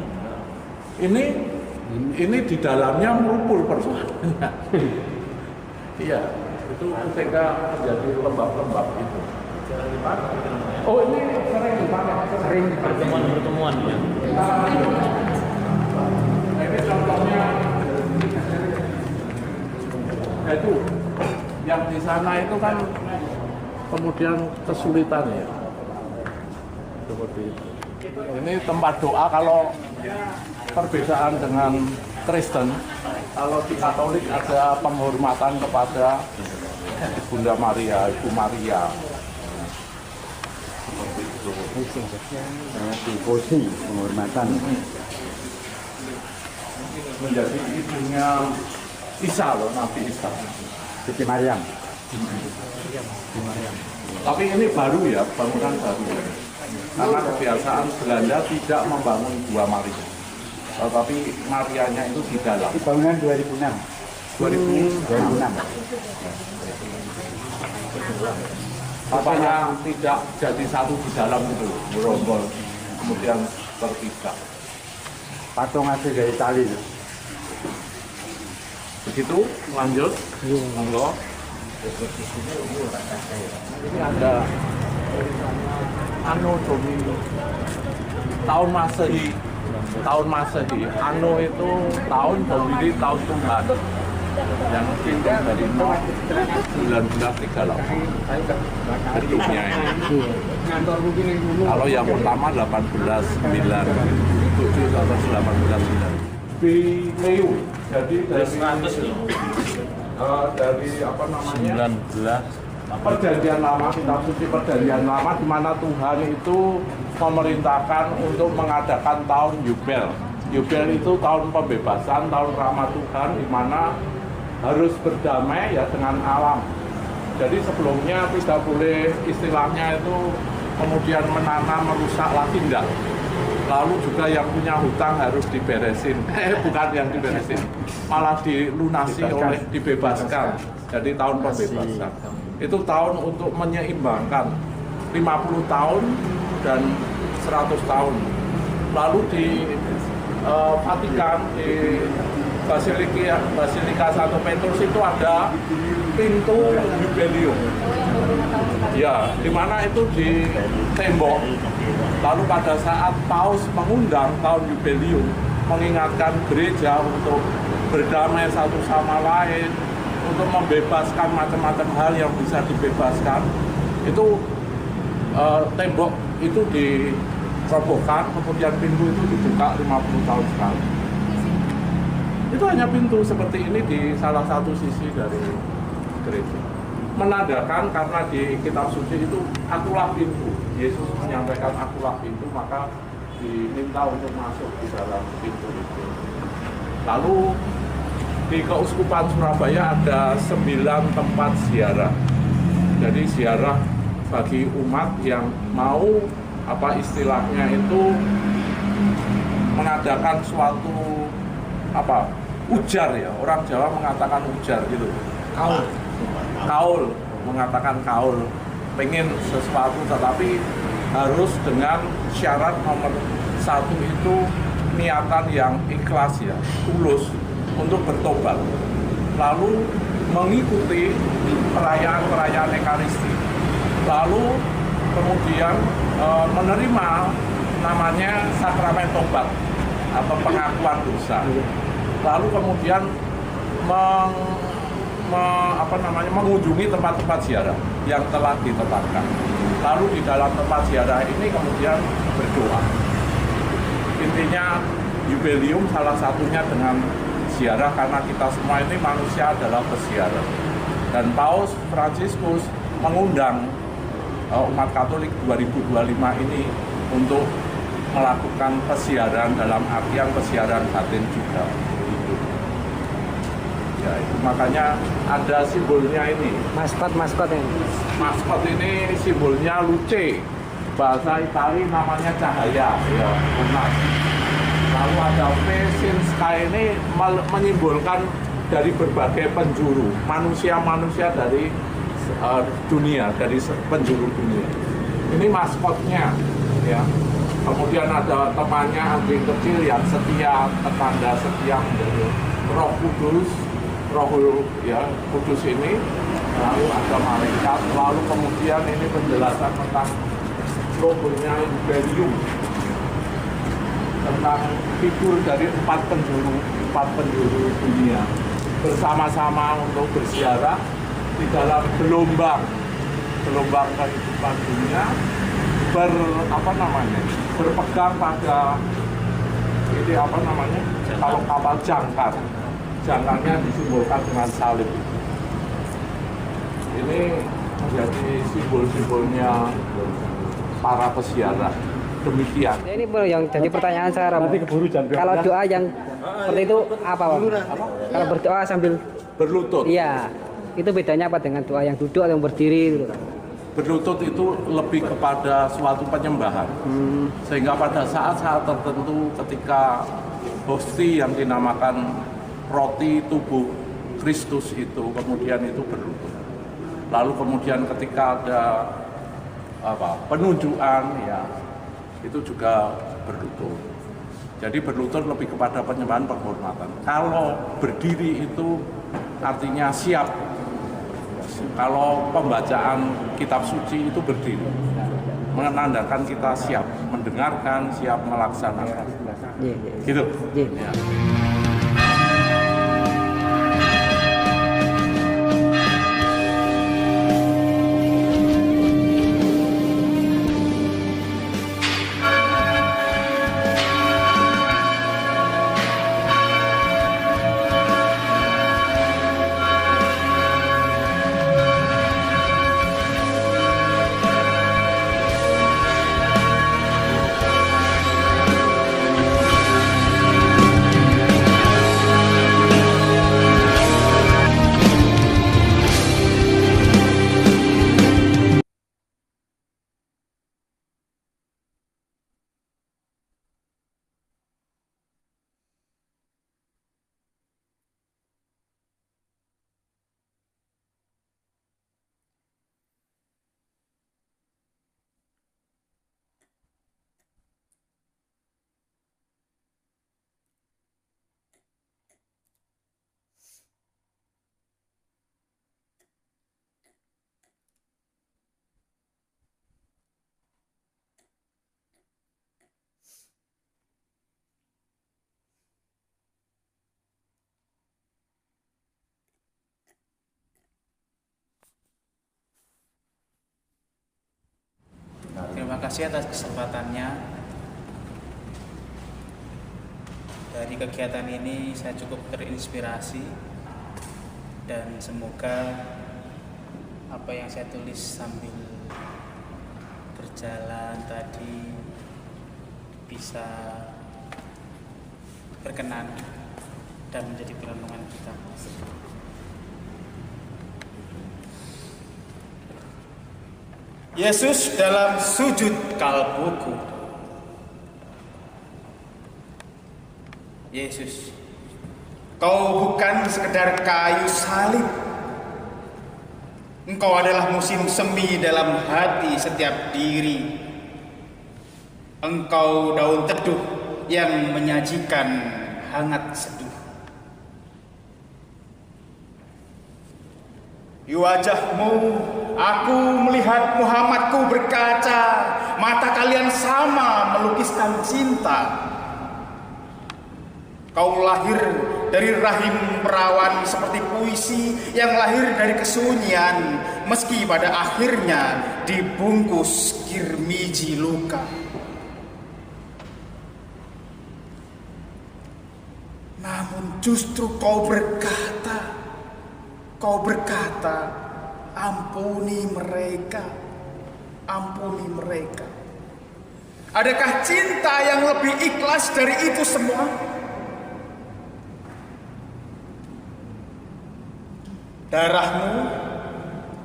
ini di dalamnya merupul persoalannya. Iya, itu ketika terjadi lembab-lembab itu. Oh, ini sering dipakai. sering pertemuan-pertemuan ya. Ini contohnya, itu yang di sana itu kan kemudian kesulitan ya, seperti itu. Ini tempat doa kalau perbedaan dengan Kristen. Kalau di Katolik ada penghormatan kepada Bunda Maria, Ibu Maria. Seperti itu. devosi penghormatan. Menjadi ibunya Isa loh, Nabi Isa. Siti Maryam. Tapi ini baru ya, bangunan baru. Karena kebiasaan Belanda tidak membangun Gua Maria. Tetapi Marianya itu di dalam. Itu bangunan 2006. 2006. Supaya tidak jadi satu di dalam itu, berombol, kemudian terpisah. Patung asli dari Itali. Begitu, lanjut. Monggo. Ini ada Anno Domini, tahun Masehi. Tahun Masehi, Anno itu tahun Domini, tahun Tuhan. Yang hitung dari 1938 bentuknya ini. Kalau yang pertama 1897 atau 1809. Bileu, jadi dari apa namanya? 19 Perjanjian Lama, kitab suci Perjanjian Lama, di mana Tuhan itu memerintahkan untuk mengadakan tahun Yubel. Yubel itu tahun pembebasan, tahun rahmat Tuhan, di mana harus berdamai ya dengan alam. Jadi sebelumnya tidak boleh istilahnya itu kemudian menanam, merusak lagi, enggak. Lalu juga yang punya hutang harus diberesin, bukan yang diberesin, malah dilunasi oleh dibebaskan. Jadi tahun pembebasan. Itu tahun untuk menyeimbangkan 50 tahun dan 100 tahun. Lalu di Vatikan, di Basilika Santo Petrus itu ada pintu Jubileum. Ya, di mana itu di tembok. Lalu pada saat Paus mengundang tahun Jubileum, mengingatkan gereja untuk berdamai satu sama lain, untuk membebaskan macam-macam hal yang bisa dibebaskan, itu tembok itu dirobohkan, kemudian pintu itu dibuka 50 tahun sekali. Itu hanya pintu seperti ini di salah satu sisi dari gereja. Menandakan karena di kitab suci itu akulah pintu. Yesus menyampaikan akulah pintu, maka diminta untuk masuk di dalam pintu itu. Lalu di Keuskupan Surabaya ada 9 tempat ziarah. Jadi ziarah bagi umat yang mau apa istilahnya itu mengadakan suatu apa ujar ya, orang Jawa mengatakan ujar gitu. Kaul, mengatakan kaul, pengen sesuatu tetapi harus dengan syarat nomor 1 itu niatan yang ikhlas ya, tulus untuk bertobat, lalu mengikuti perayaan-perayaan Ekaristi, lalu kemudian menerima namanya sakramen tobat atau pengakuan dosa, lalu kemudian mengunjungi tempat-tempat ziarah yang telah ditetapkan. Lalu di dalam tempat ziarah ini kemudian berdoa. Intinya Jubileum salah satunya dengan ziarah, karena kita semua ini manusia adalah peziarah. Dan Paus Fransiskus mengundang umat Katolik 2025 ini untuk melakukan peziarahan dalam artian peziarahan batin juga. Ya, itu makanya ada simbolnya ini. Maskot ini. Maskot ini simbolnya luce. Bahasa Itali namanya cahaya, ya, lunas. Lalu ada V sin sky ini menyimbolkan dari berbagai penjuru, manusia-manusia dari dunia, dari penjuru dunia. Ini maskotnya, ya. Kemudian ada temannya anjing kecil yang setia, tetangga setia menjadi Roh Kudus, Roh ya Kudus ini. Lalu ada malaikat. Lalu kemudian ini penjelasan tentang logonya Imperium, tentang figur dari empat penjuru dunia bersama-sama untuk berziarah di dalam gelombang kehidupan dunia, berpegang pada ini kalau kapal jangkarnya disimbolkan dengan salib. Ini menjadi simbol-simbolnya para peziarah. Demikian. Ini yang jadi pertanyaan sekarang. Kalau doa yang seperti itu apa, Pak? Kalau berdoa sambil Berlutut. iya, itu bedanya apa dengan doa yang duduk atau yang berdiri gitu? Berlutut itu lebih kepada suatu penyembahan. Sehingga pada saat-saat tertentu ketika hosti yang dinamakan roti tubuh Kristus itu kemudian itu berlutut. Lalu kemudian ketika ada penunjukan ya itu juga berlutut. Jadi berlutut lebih kepada penyembahan penghormatan. Kalau berdiri itu artinya siap. Kalau pembacaan kitab suci itu berdiri, menandakan kita siap mendengarkan, siap melaksanakan. Gitu. Ya. Terima kasih atas kesempatannya. Dari kegiatan ini saya cukup terinspirasi dan semoga apa yang saya tulis sambil berjalan tadi bisa berkenan dan menjadi perenungan kita. Yesus dalam sujud kalbuku. Yesus, kau bukan sekedar kayu salib. Engkau adalah musim semi dalam hati setiap diri. Engkau daun teduh yang menyajikan hangat seduh. Di wajahmu aku melihat Muhammadku berkaca, mata kalian sama melukiskan cinta. Kau lahir dari rahim perawan seperti puisi yang lahir dari kesunyian, meski pada akhirnya dibungkus kirmiji luka. Namun justru kau berkata, ampuni mereka, ampuni mereka. Adakah cinta yang lebih ikhlas dari itu semua?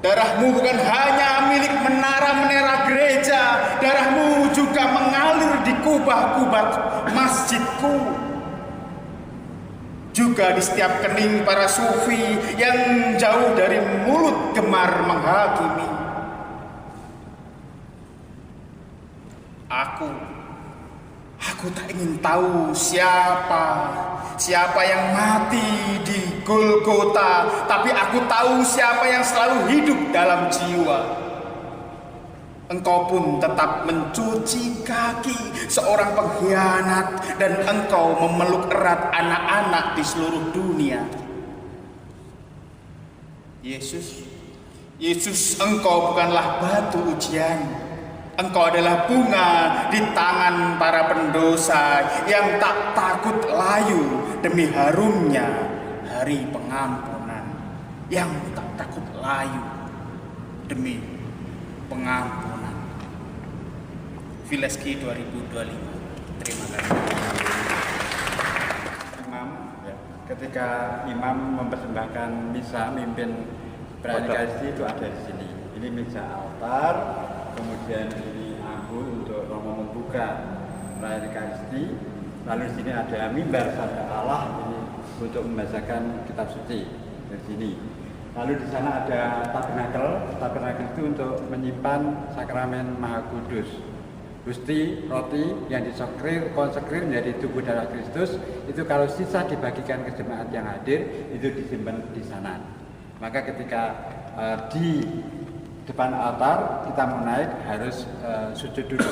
Darahmu bukan hanya milik menara-menara gereja, darahmu juga mengalir di kubah-kubah masjidku. Juga di setiap kening para sufi yang jauh dari mulut gemar menghakimi. Aku tak ingin tahu siapa yang mati di Golgota, tapi aku tahu siapa yang selalu hidup dalam jiwa. engkau pun tetap mencuci kaki seorang pengkhianat dan engkau memeluk erat anak-anak di seluruh dunia. Yesus, engkau bukanlah batu ujian. Engkau adalah bunga di tangan para pendosa yang tak takut layu demi harumnya hari pengampunan. Yang tak takut layu demi pengampunan. Fileski 2025. Terima kasih. Imam, ya, ketika imam mempersembahkan misa, mimpin perayaan Ekaristi itu ada di sini. Ini meja altar, kemudian ini anggur untuk Romo membuka perayaan Ekaristi. Lalu di sini ada mimbar sabda Allah ini untuk membacakan kitab suci di sini. Lalu di sana ada tabernakel. Tabernakel itu untuk menyimpan sakramen Maha Kudus. Gusti roti yang konsekrir menjadi tubuh darah Kristus itu kalau sisa dibagikan ke jemaat yang hadir itu disimpan di sana. Maka ketika di depan altar kita mau naik harus sujud dulu,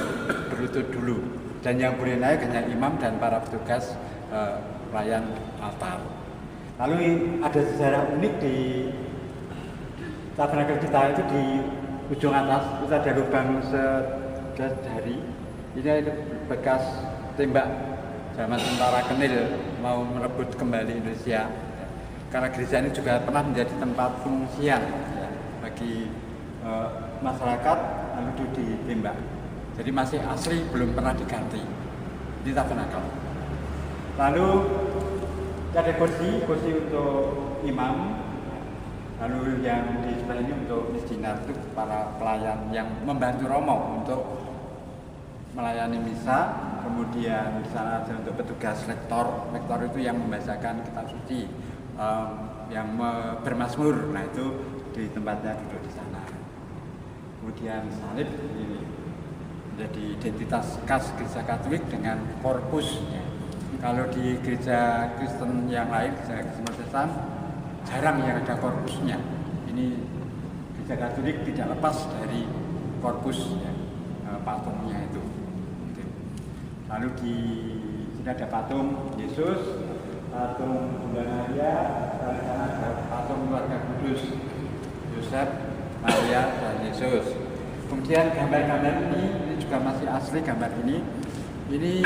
berlutut dulu, dan yang boleh naik hanya imam dan para petugas pelayan altar. Lalu ada sejarah unik di tabernakel kita itu di ujung atas itu ada lubang jari. Ini bekas tembak zaman tentara Kenil mau merebut kembali Indonesia. Karena gereja ini juga pernah menjadi tempat pengungsian ya, bagi masyarakat, lalu itu ditembak. Jadi masih asli, belum pernah diganti. Ini tabernakel. Lalu ada kursi untuk imam. Lalu yang di sebelah ini untuk misdinar itu para pelayan yang membantu Romo untuk melayani misa. Kemudian di sana ada untuk petugas lektor. Lektor itu yang membacakan kitab suci, yang bermazmur. Nah itu di tempatnya duduk di sana. Kemudian salib ini menjadi identitas khas gereja Katolik dengan korpusnya. Kalau di gereja Kristen yang lain, gereja Kristen Protestan, jarang yang ada korpusnya. Ini gereja Katolik tidak lepas dari korpus ya, patungnya itu. Lalu di sini ada patung Yesus, patung Bunda Maria, dan ada patung keluarga kudus Yosef, Maria, dan Yesus. Kemudian gambar-gambar ini juga masih asli gambar ini. Ini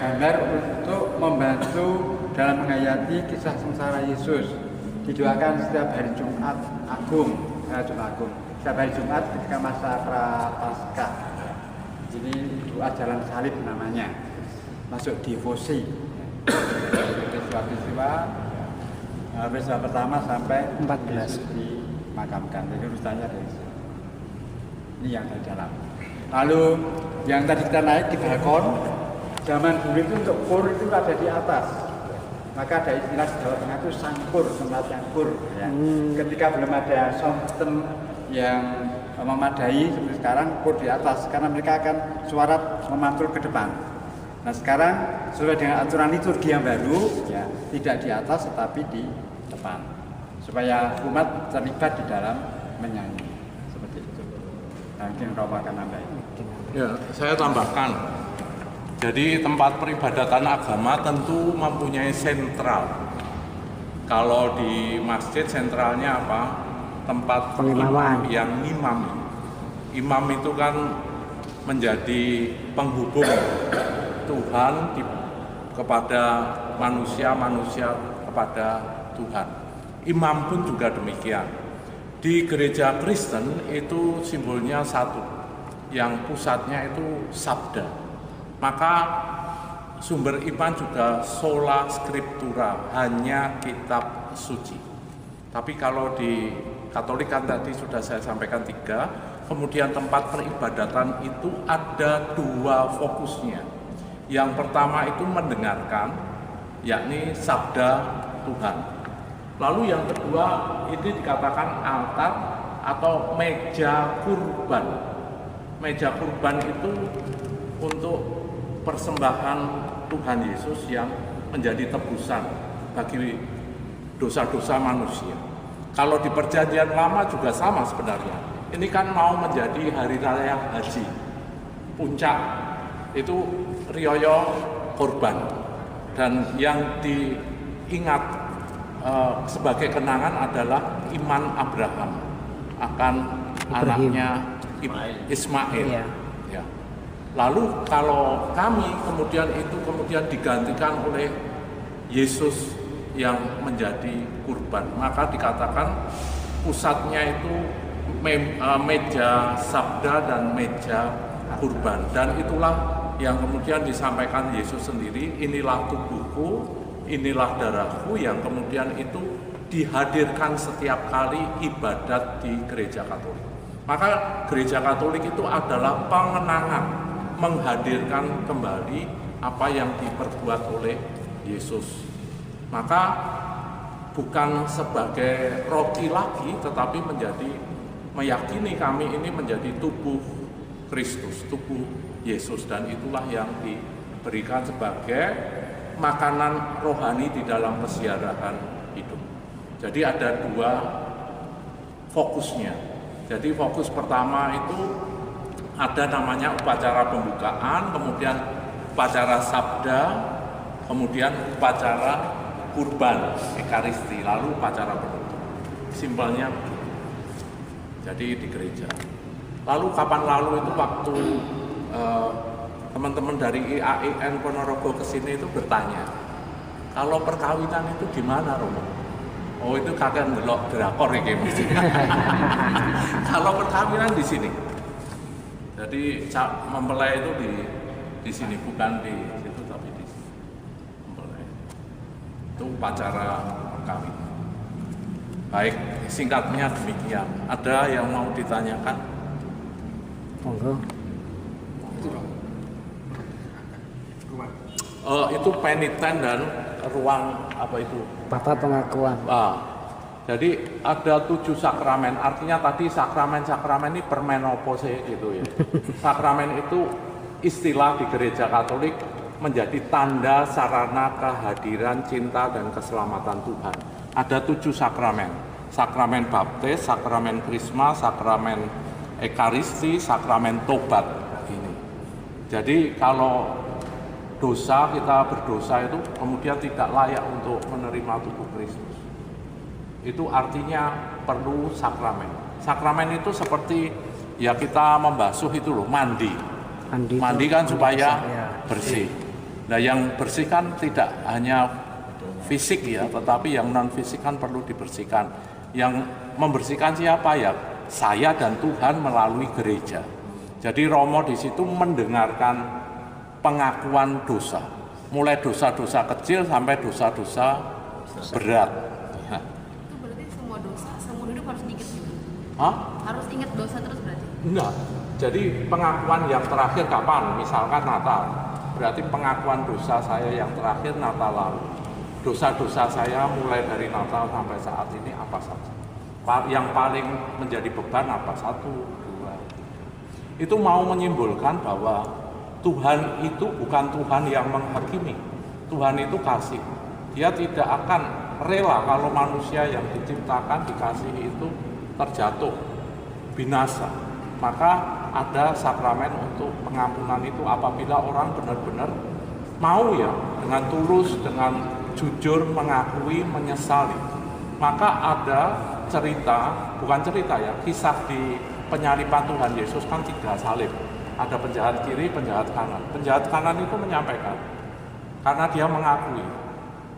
gambar untuk membantu dalam menghayati kisah sengsara Yesus. Didoakan setiap hari Jumat Agung, setiap hari Jumat ketika masa Prapaskah. Ini doa jalan salib namanya, masuk devosi. Peristiwa pertama sampai 14 dimakamkan. Jadi urutannya dari sini. Ini yang di dalam. Lalu yang tadi kita naik di balkon, zaman dulu itu untuk kur itu ada di atas. Maka ada istilah di Jawa Tengah itu sangkur, tempat sangkur. Ya. Ketika belum ada sistem yang memadai seperti sekarang, kur di atas, karena mereka akan suara memantul ke depan. Nah sekarang sesuai dengan aturan liturgi yang baru, ya tidak di atas tetapi di depan, supaya umat terlibat di dalam menyanyi seperti itu. Nah, mungkin Romo akan nambahin. Ya, saya tambahkan. Jadi tempat peribadatan agama tentu mempunyai sentral. Kalau di masjid sentralnya apa? Tempat pengimaman yang imam. Imam itu kan menjadi penghubung Tuhan kepada manusia, manusia kepada Tuhan. Imam pun juga demikian. Di gereja Kristen itu simbolnya satu, yang pusatnya itu sabda. Maka sumber iman juga sola scriptura, hanya kitab suci. Tapi kalau di Katolik kan tadi sudah saya sampaikan 3, kemudian tempat peribadatan itu ada 2 fokusnya. Yang pertama itu mendengarkan, yakni sabda Tuhan. Lalu yang kedua itu dikatakan altar atau meja kurban. Meja kurban itu untuk persembahan Tuhan Yesus yang menjadi tebusan bagi dosa-dosa manusia. Kalau di Perjanjian Lama juga sama sebenarnya. ini kan mau menjadi hari raya haji, puncak itu rioyo korban, dan yang diingat sebagai kenangan adalah iman Abraham akan anaknya Ismail. Iya. Ya. Lalu kalau kami kemudian digantikan oleh Yesus yang menjadi kurban, maka dikatakan pusatnya itu meja sabda dan meja kurban, dan itulah yang kemudian disampaikan Yesus sendiri, inilah tubuhku, inilah darahku, yang kemudian itu dihadirkan setiap kali ibadat di gereja Katolik. Maka gereja Katolik itu adalah pengenangan, menghadirkan kembali apa yang diperbuat oleh Yesus. Maka bukan sebagai roti lagi, tetapi meyakini kami ini menjadi tubuh Kristus, tubuh Yesus, dan itulah yang diberikan sebagai makanan rohani di dalam kesiarahan hidup. Jadi ada dua fokusnya. Jadi fokus pertama itu ada namanya upacara pembukaan, kemudian upacara sabda, kemudian upacara kurban, ekaristi, lalu upacara penutup. Simpelnya begitu. Jadi di gereja. Lalu kapan lalu itu waktu teman-teman dari IAIN Ponorogo ke sini itu bertanya, kalau perkawinan itu di mana, Romo? Oh, itu kakek ndelok drakor iki mesti. Kalau perkawinan di sini. Jadi mempelai itu di sini, bukan di situ tapi di sini. Mempelai. Itu upacara perkawinan. Baik, singkatnya demikian. Ada yang mau ditanyakan? Monggo. Itu peniten dan ruang apa itu? Bapak pengakuan. Jadi ada 7 sakramen. Artinya tadi sakramen ini permenopause gitu ya. Sakramen itu istilah di gereja Katolik menjadi tanda sarana kehadiran cinta dan keselamatan Tuhan. Ada 7 sakramen. Sakramen baptis, sakramen krisma, sakramen ekaristi, sakramen tobat ini. Jadi kalau kita berdosa itu kemudian tidak layak untuk menerima tubuh Kristus, itu artinya perlu sakramen. Sakramen itu seperti ya kita membasuh itu loh, mandi kan supaya bersih. Nah, yang bersih kan tidak hanya fisik ya, tetapi yang non fisik kan perlu dibersihkan. Yang membersihkan siapa ya? Saya dan Tuhan melalui gereja. Jadi Romo di situ mendengarkan pengakuan dosa, mulai dosa-dosa kecil sampai dosa-dosa berat. Itu berarti semua dosa, seumur hidup harus diingat juga? Harus ingat dosa terus berarti? Enggak, jadi pengakuan yang terakhir kapan? Misalkan Natal, berarti pengakuan dosa saya yang terakhir Natal lalu. Dosa-dosa saya mulai dari Natal sampai saat ini apa saja? Yang paling menjadi beban apa? 1, 2. Itu mau menyimbolkan bahwa Tuhan itu bukan Tuhan yang menghakimi. Tuhan itu kasih. Dia tidak akan rela kalau manusia yang diciptakan, dikasihi itu terjatuh, binasa. Maka ada sakramen untuk pengampunan itu apabila orang benar-benar mau ya, dengan tulus, dengan jujur mengakui, menyesali. Maka ada kisah di penyaliban Tuhan Yesus kan 3 salib. Ada penjahat kiri, penjahat kanan. Penjahat kanan itu menyampaikan, karena dia mengakui,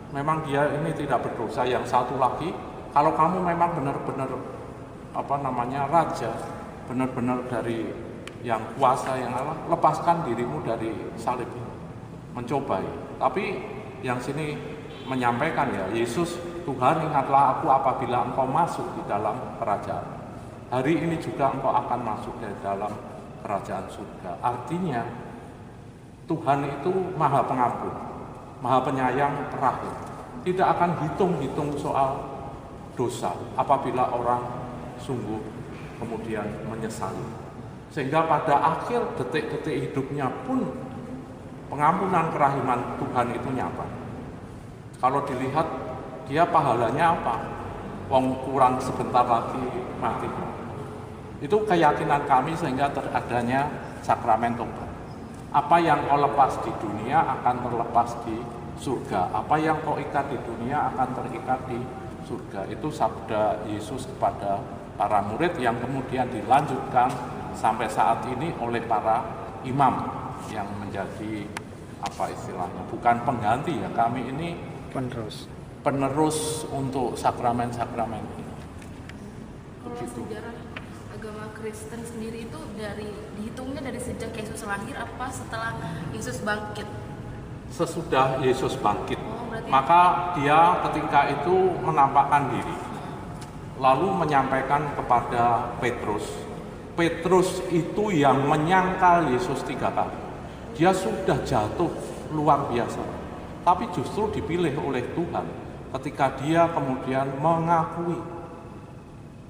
memang dia ini tidak berdosa. Yang satu lagi, kalau kamu memang benar-benar raja, benar-benar dari yang kuasa yang Allah, lepaskan dirimu dari salib ini. Mencobai. Tapi yang sini menyampaikan ya, Yesus, Tuhan ingatlah aku apabila engkau masuk di dalam kerajaan. Hari ini juga engkau akan masuk di dalam kerajaan surga. Artinya Tuhan itu maha pengampun, maha penyayang terakhir. Tidak akan hitung-hitung soal dosa apabila orang sungguh kemudian menyesali. Sehingga pada akhir detik-detik hidupnya pun pengampunan kerahiman Tuhan itu nyata. Kalau dilihat dia pahalanya apa? Wong kurang sebentar lagi mati. Itu keyakinan kami sehingga teradanya sakramen tobat. Apa yang kau lepas di dunia akan terlepas di surga. Apa yang kau ikat di dunia akan terikat di surga. Itu sabda Yesus kepada para murid yang kemudian dilanjutkan sampai saat ini oleh para imam yang menjadi apa istilahnya, bukan pengganti ya, kami ini penerus untuk sakramen-sakramen ini. Kalau sejarah agama Kristen sendiri itu dihitungnya dari sejak Yesus lahir apa setelah Yesus bangkit? Sesudah Yesus bangkit, berarti... maka dia ketika itu menampakkan diri, lalu menyampaikan kepada Petrus. Petrus itu yang menyangkal Yesus 3 kali. Dia sudah jatuh luar biasa, tapi justru dipilih oleh Tuhan ketika dia kemudian mengakui.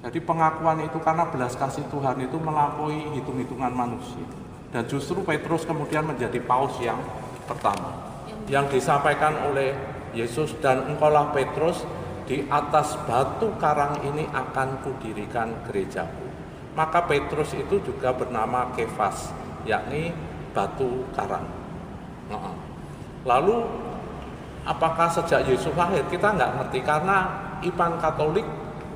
Jadi pengakuan itu karena belas kasih Tuhan itu melampaui hitung-hitungan manusia. Dan justru Petrus kemudian menjadi paus yang pertama. Yang disampaikan oleh Yesus, dan engkaulah Petrus, di atas batu karang ini akan kudirikan gerejaku. Maka Petrus itu juga bernama Kefas, yakni batu karang. Lalu apakah sejak Yesus lahir? Kita nggak ngerti, karena iman Katolik,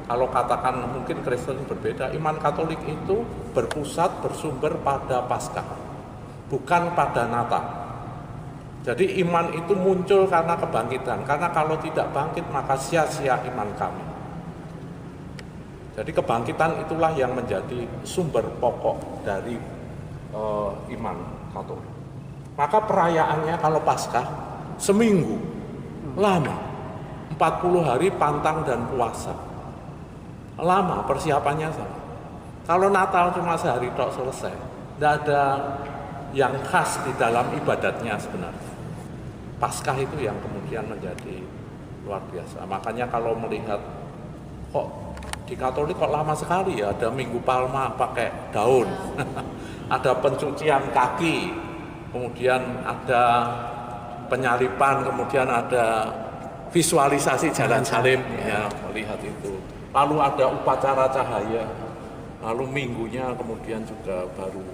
kalau katakan mungkin Kristen berbeda, iman Katolik itu bersumber pada Paskah, bukan pada Natal. Jadi iman itu muncul karena kebangkitan, karena kalau tidak bangkit maka sia-sia iman kami. Jadi kebangkitan itulah yang menjadi sumber pokok dari iman Katolik. Maka perayaannya kalau Paskah seminggu lama, 40 hari pantang dan puasa. Lama persiapannya sama. Kalau Natal cuma sehari tok selesai, tidak ada yang khas di dalam ibadatnya sebenarnya. Paskah itu yang kemudian menjadi luar biasa. Makanya kalau melihat kok di Katolik kok lama sekali ya, ada Minggu Palma pakai daun, ada pencucian kaki, kemudian ada penyalipan, kemudian ada visualisasi jalan salib, ya melihat itu. Lalu ada upacara cahaya, lalu minggunya kemudian juga baru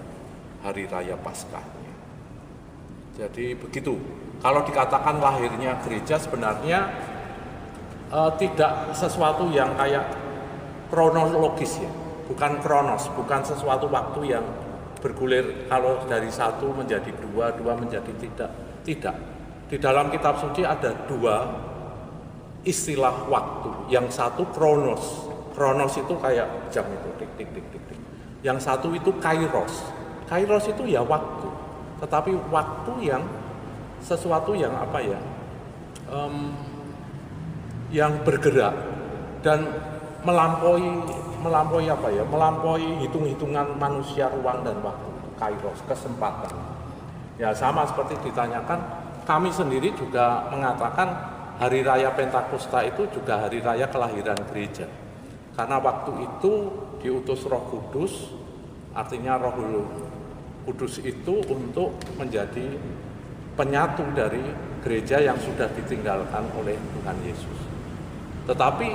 hari raya Paskah. Jadi begitu. Kalau dikatakan lahirnya gereja sebenarnya tidak sesuatu yang kayak kronologis ya, bukan kronos, bukan sesuatu waktu yang bergulir kalau dari 1 menjadi 2, 2 menjadi tidak. Di dalam kitab suci ada 2 istilah waktu. Yang satu kronos itu kayak jam itu, tik. Yang satu itu kairos. Kairos itu ya waktu, tetapi waktu yang sesuatu yang apa ya, yang bergerak dan melampaui apa ya, melampaui hitung-hitungan manusia, ruang dan waktu. Kairos, kesempatan. Ya sama seperti ditanyakan, kami sendiri juga mengatakan hari raya Pentakosta itu juga hari raya kelahiran gereja. Karena waktu itu diutus Roh Kudus, artinya Roh Kudus itu untuk menjadi penyatu dari gereja yang sudah ditinggalkan oleh Tuhan Yesus. Tetapi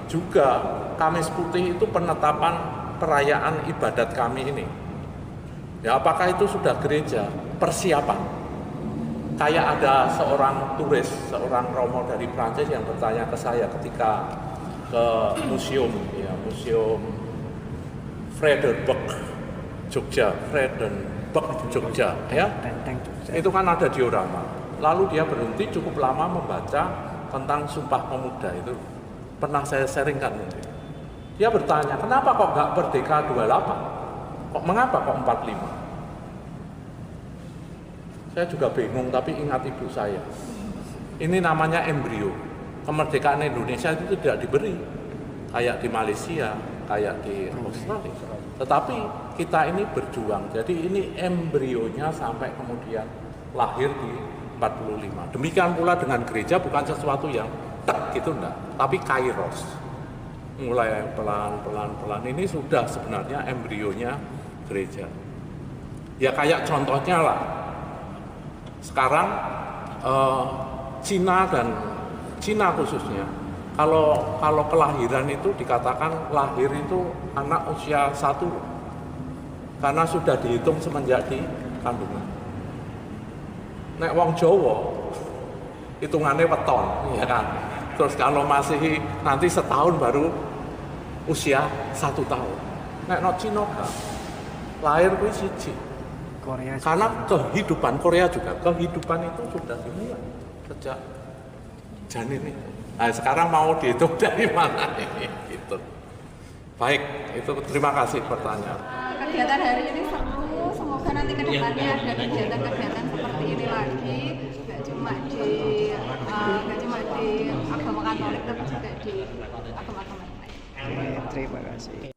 juga Kamis Putih itu penetapan perayaan ibadat kami ini. Ya, apakah itu sudah gereja? Persiapan. Kayak ada seorang turis, seorang Romo dari Prancis yang bertanya ke saya ketika ke museum Frederik Jogja, ya. Itu kan ada diorama. Lalu dia berhenti cukup lama membaca tentang Sumpah Pemuda itu. Pernah saya sharingkan. Dia bertanya, kenapa kok nggak Merdeka 28? Mengapa kok 45? Saya juga bingung, tapi ingat ibu saya. Ini namanya embrio. Kemerdekaan Indonesia itu tidak diberi. Kayak di Malaysia, kayak di Australia. Tetapi kita ini berjuang. Jadi ini embrionya sampai kemudian lahir di 45. Demikian pula dengan gereja, bukan sesuatu yang gitu enggak, tapi kairos. Mulai pelan-pelan ini sudah sebenarnya embrionya gereja. Ya kayak contohnya lah. Sekarang Cina khususnya, kalau kelahiran itu dikatakan lahir itu anak usia 1 karena sudah dihitung semenjak di kandungan. Nek wong Jawa hitungannya weton, ya kan. Terus kalau masih nanti setahun baru usia 1 tahun. Nek no Cina kan lahir kuwi siji. Korea Karena kehidupan Korea juga, kehidupan itu sudah dimulai sejak janin itu. Nah, sekarang mau dihitung dari mana ini? Gitu. Baik, itu terima kasih pertanyaan. Kegiatan hari ini seru, semoga nanti ke depannya ada kegiatan-kegiatan seperti ini lagi, nggak cuma di agama Katolik, tapi juga di agama-agama lain. Terima kasih.